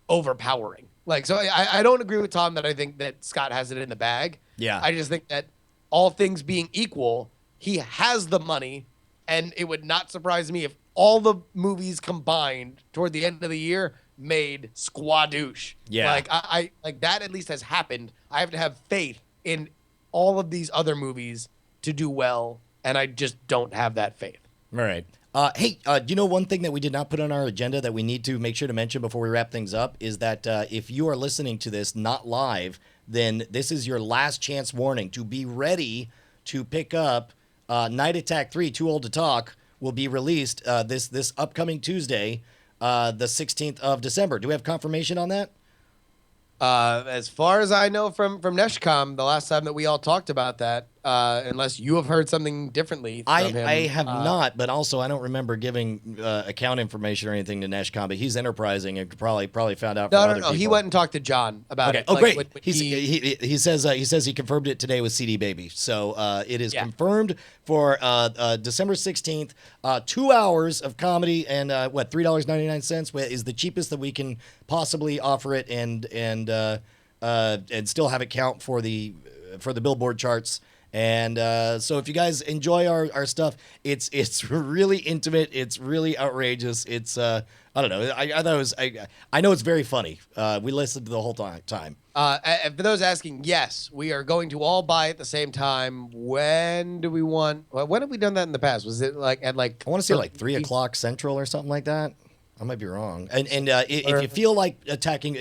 overpowering. Like, so I don't agree with Tom that I think that Scott has it in the bag. Yeah. I just think that all things being equal, he has the money, and it would not surprise me if all the movies combined toward the end of the year made squadouche. Yeah. Like I like that at least has happened. I have to have faith in all of these other movies to do well, and I just don't have that faith. All right. Hey, you know one thing that we did not put on our agenda that we need to make sure to mention before we wrap things up is that if you are listening to this not live, then this is your last chance warning to be ready to pick up Night Attack 3, Too Old to Talk, will be released this upcoming Tuesday, the 16th of December. Do we have confirmation on that? As far as I know from Neshcom, the last time that we all talked about that, unless you have heard something differently from him. I have not, but also I don't remember giving account information or anything to Neshcom, but he's enterprising and probably found out from other people. He went and talked to John about it. Oh, like, great. He says he confirmed it today with CD Baby. So it is confirmed for December 16th. 2 hours of comedy and $3.99 is the cheapest that we can possibly offer it and still have it count for the Billboard charts. And so if you guys enjoy our stuff, it's really intimate. It's really outrageous. It's I don't know. I thought it was I know it's very funny. We listened to the whole time. And for those asking, yes, we are going to all buy at the same time. When do we want? When have we done that in the past? Was it like at like? I want to say like 3 o'clock Central or something like that. I might be wrong. And if you feel like attacking,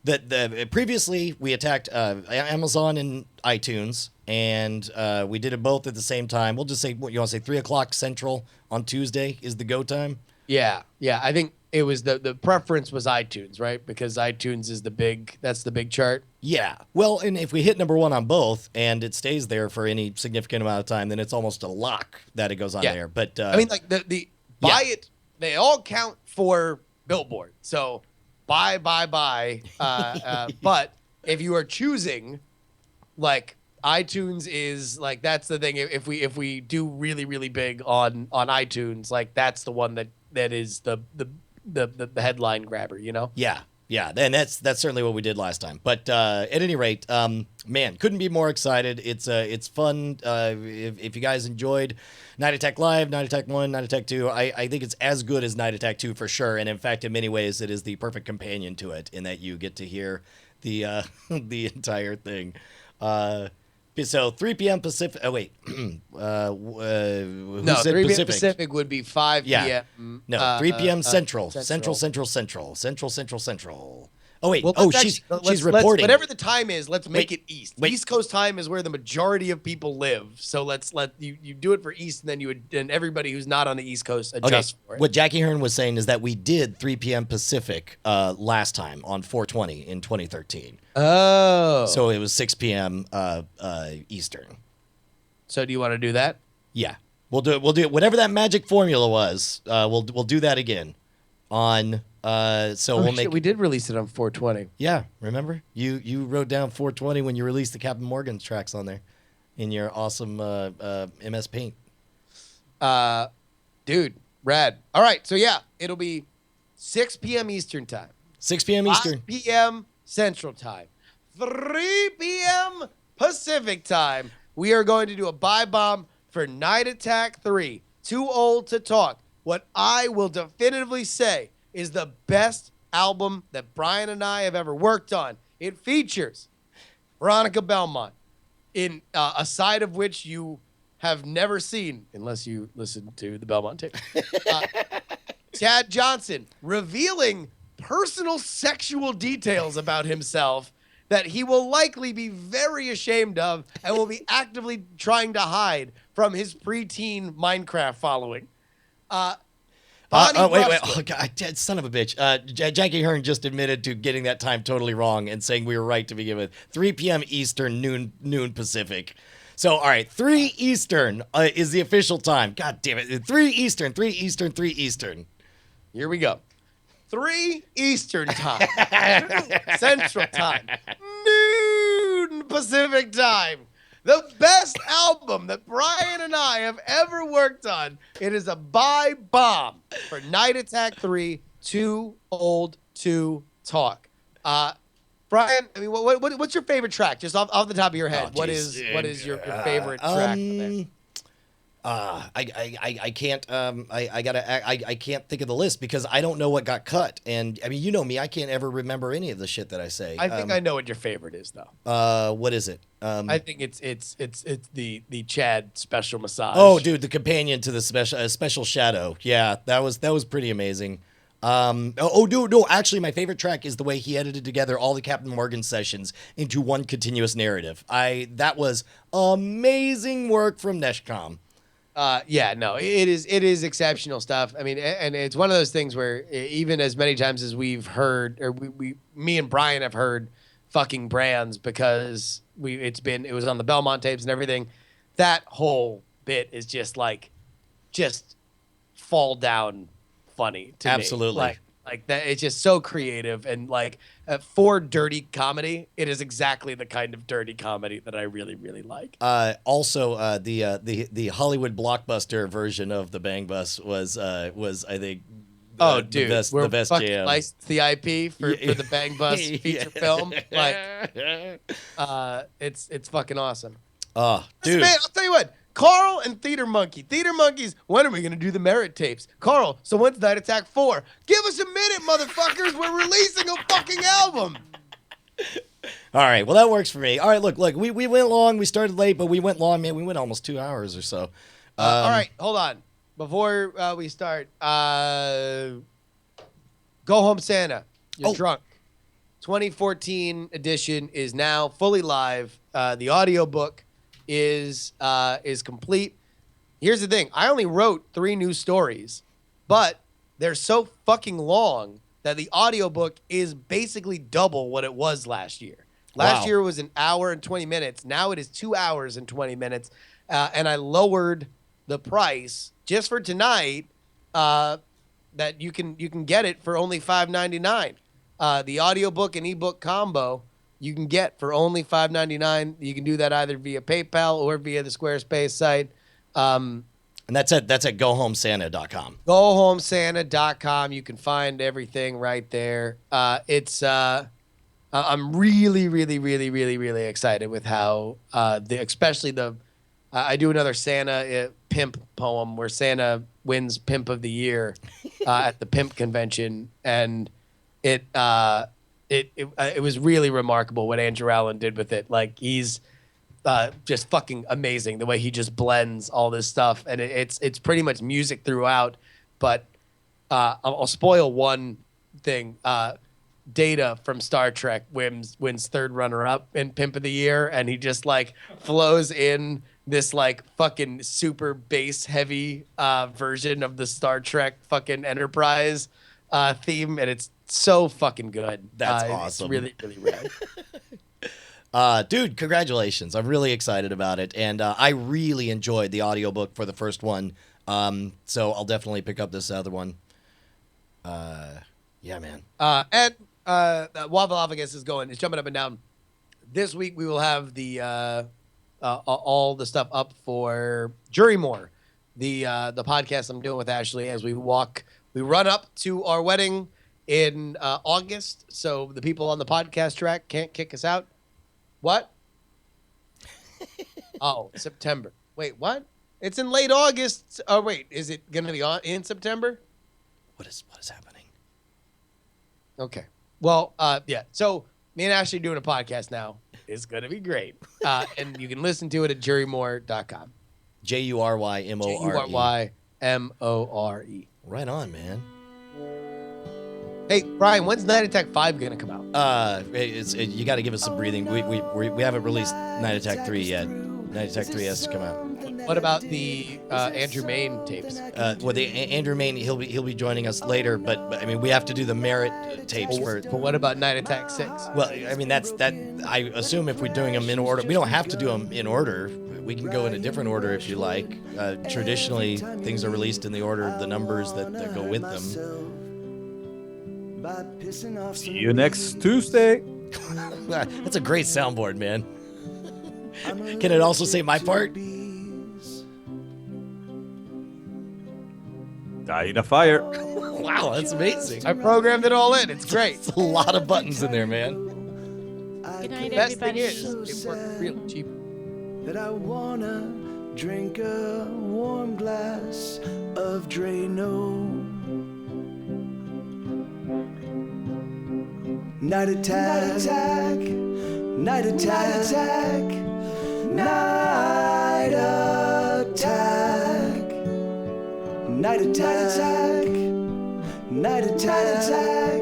that previously we attacked Amazon and iTunes, and we did it both at the same time. We'll just say, what you want to say, 3 o'clock Central on Tuesday is the go time. Yeah. I think it was the preference was iTunes, right? Because iTunes is the big chart. Yeah. Well, and if we hit number one on both and it stays there for any significant amount of time, then it's almost a lock that it goes on there. But I mean, like the buy it, they all count for Billboard. So buy. But if you are choosing, like iTunes is like that's the thing. If we do really really big on iTunes, like that's the one that is the headline grabber, you know? Yeah. And that's certainly what we did last time. But at any rate, man, couldn't be more excited. It's fun. If you guys enjoyed Night Attack Live, Night Attack 1, Night Attack 2, I think it's as good as Night Attack 2 for sure. And in fact, in many ways, it is the perfect companion to it in that you get to hear the the entire thing. So 3 p.m. Pacific. Oh wait, who no, said 3 p.m. Pacific? Pacific would be 5 p.m. No, 3 p.m. Central. Central. Oh wait. Well, she's reporting. Whatever the time is, let's make it East. East Coast time is where the majority of people live. So let's let you do it for East, and then and everybody who's not on the East Coast adjust for it. What Jackie Hearn was saying is that we did 3 p.m. Pacific last time on 420 in 2013. Oh. So it was 6 p.m. Eastern. So do you want to do that? Yeah. We'll do it. Whatever that magic formula was, we'll do that again on we did release it on 420. Yeah, remember? You wrote down 420 when you released the Captain Morgan tracks on there in your awesome MS Paint. Dude, rad. All right, so yeah, it'll be 6 p.m. Eastern time. 6 p.m. Eastern. 5 p.m. Central time. 3 p.m. Pacific time. We are going to do a buy bomb for Night Attack 3. Too Old to Talk. What I will definitively say is the best album that Brian and I have ever worked on. It features Veronica Belmont, in a side of which you have never seen, unless you listen to the Belmont tape. Chad Johnson, revealing personal sexual details about himself that he will likely be very ashamed of and will be actively trying to hide from his preteen Minecraft following. Bonnie wait. Rushwood. Oh, God, son of a bitch. Jackie Hearn just admitted to getting that time totally wrong and saying we were right to begin with. 3 p.m. Eastern, noon Pacific. So, all right, 3 Eastern is the official time. God damn it. 3 Eastern. Here we go. 3 Eastern time. Central time. Noon Pacific time. The best album that Brian and I have ever worked on. It is a buy bomb for Night Attack 3, Too Old to Talk. Brian, I mean, what's your favorite track? Just off the top of your head, what is your favorite track? I can't. I can't think of the list because I don't know what got cut. And I mean, you know me, I can't ever remember any of the shit that I say. I think I know what your favorite is, though. What is it? I think it's the Chad special massage. Oh, dude, the companion to the special shadow. Yeah, that was pretty amazing. No, actually, my favorite track is the way he edited together all the Captain Morgan sessions into one continuous narrative. That was amazing work from Neshcom. It is exceptional stuff. I mean, and it's one of those things where even as many times as we've heard, or me and Brian have heard fucking brands because it was on the Belmont tapes and everything. That whole bit is just fall down funny to Absolutely. me. Like that, it's just so creative and for dirty comedy, it is exactly the kind of dirty comedy that I really, really like. Also, the Hollywood blockbuster version of the Bang Bus was I think. The best jam. Licensed the IP for the Bang Bus feature film. It's fucking awesome. Oh, dude. Man, I'll tell you what. Carl and Theater Monkey. Theater Monkeys, when are we going to do the Merit tapes? Carl, so when's Night Attack 4? Give us a minute, motherfuckers. We're releasing a fucking album. All right, well, that works for me. All right, look, we went long. We started late, but we went long, man. We went almost 2 hours or so. All right, hold on. Before we start, Go Home Santa. You're drunk. 2014 edition is now fully live. The audiobook is complete. Here's the thing. I only wrote 3 new stories, but they're so fucking long that the audiobook is basically double what it was last year. Last year was 1 hour and 20 minutes. Now it is 2 hours and 20 minutes. And I lowered the price just for tonight that you can get it for only $5.99. The audiobook and ebook combo you can get for only $5.99. You can do that either via PayPal or via the Squarespace site. And that's at gohomesanta.com. Gohomesanta.com. You can find everything right there. I'm really, really, really, really, really excited with how I do another Santa pimp poem where Santa wins Pimp of the Year at the Pimp Convention, and it was really remarkable what Andrew Allen did with it. Like, he's just fucking amazing the way he just blends all this stuff, and it's pretty much music throughout. But I'll spoil one thing. Data from Star Trek wins third runner-up in Pimp of the Year, and he just flows in this fucking super bass heavy version of the Star Trek fucking Enterprise theme, and it's so fucking good. That's awesome. It's really, really rad. Dude, congratulations. I'm really excited about it. And I really enjoyed the audiobook for the first one. So I'll definitely pick up this other one. Yeah, man. And Waffleophagus is jumping up and down. This week we will have the all the stuff up for Jurymore, the podcast I'm doing with Ashley as we run up to our wedding in August, so the people on the podcast track can't kick us out. What? Oh, September. Wait, what? It's in late August. Oh, wait, is it going to be in September? What is happening? Okay. Well, yeah. So me and Ashley doing a podcast now. It's going to be great. And you can listen to it at jurymore.com. JURYMORE. JURYMORE. Right on, man. Hey, Brian, when's Night Attack 5 going to come out? You got to give us some breathing. We haven't released Night Attack 3 yet. Night Attack 3 has to come out. What about the Andrew Main tapes? Well, the Andrew Main, he'll be joining us later, but I mean, we have to do the Merit tapes first. But what about Night Attack 6? Well, I mean, that. I assume if we're doing them in order, we don't have to do them in order. We can go in a different order if you like. Traditionally, things are released in the order of the numbers that go with them. See you next Tuesday. That's a great soundboard, man. Can it also say my part? Die in a fire. Wow, that's amazing. I programmed it all in. It's great. It's a lot of buttons in there, man. Good night, The best thing everybody. is, it worked real cheap. That I wanna drink a warm glass of Drano. Night attack, night attack, night attack, night attack, night attack, night attack.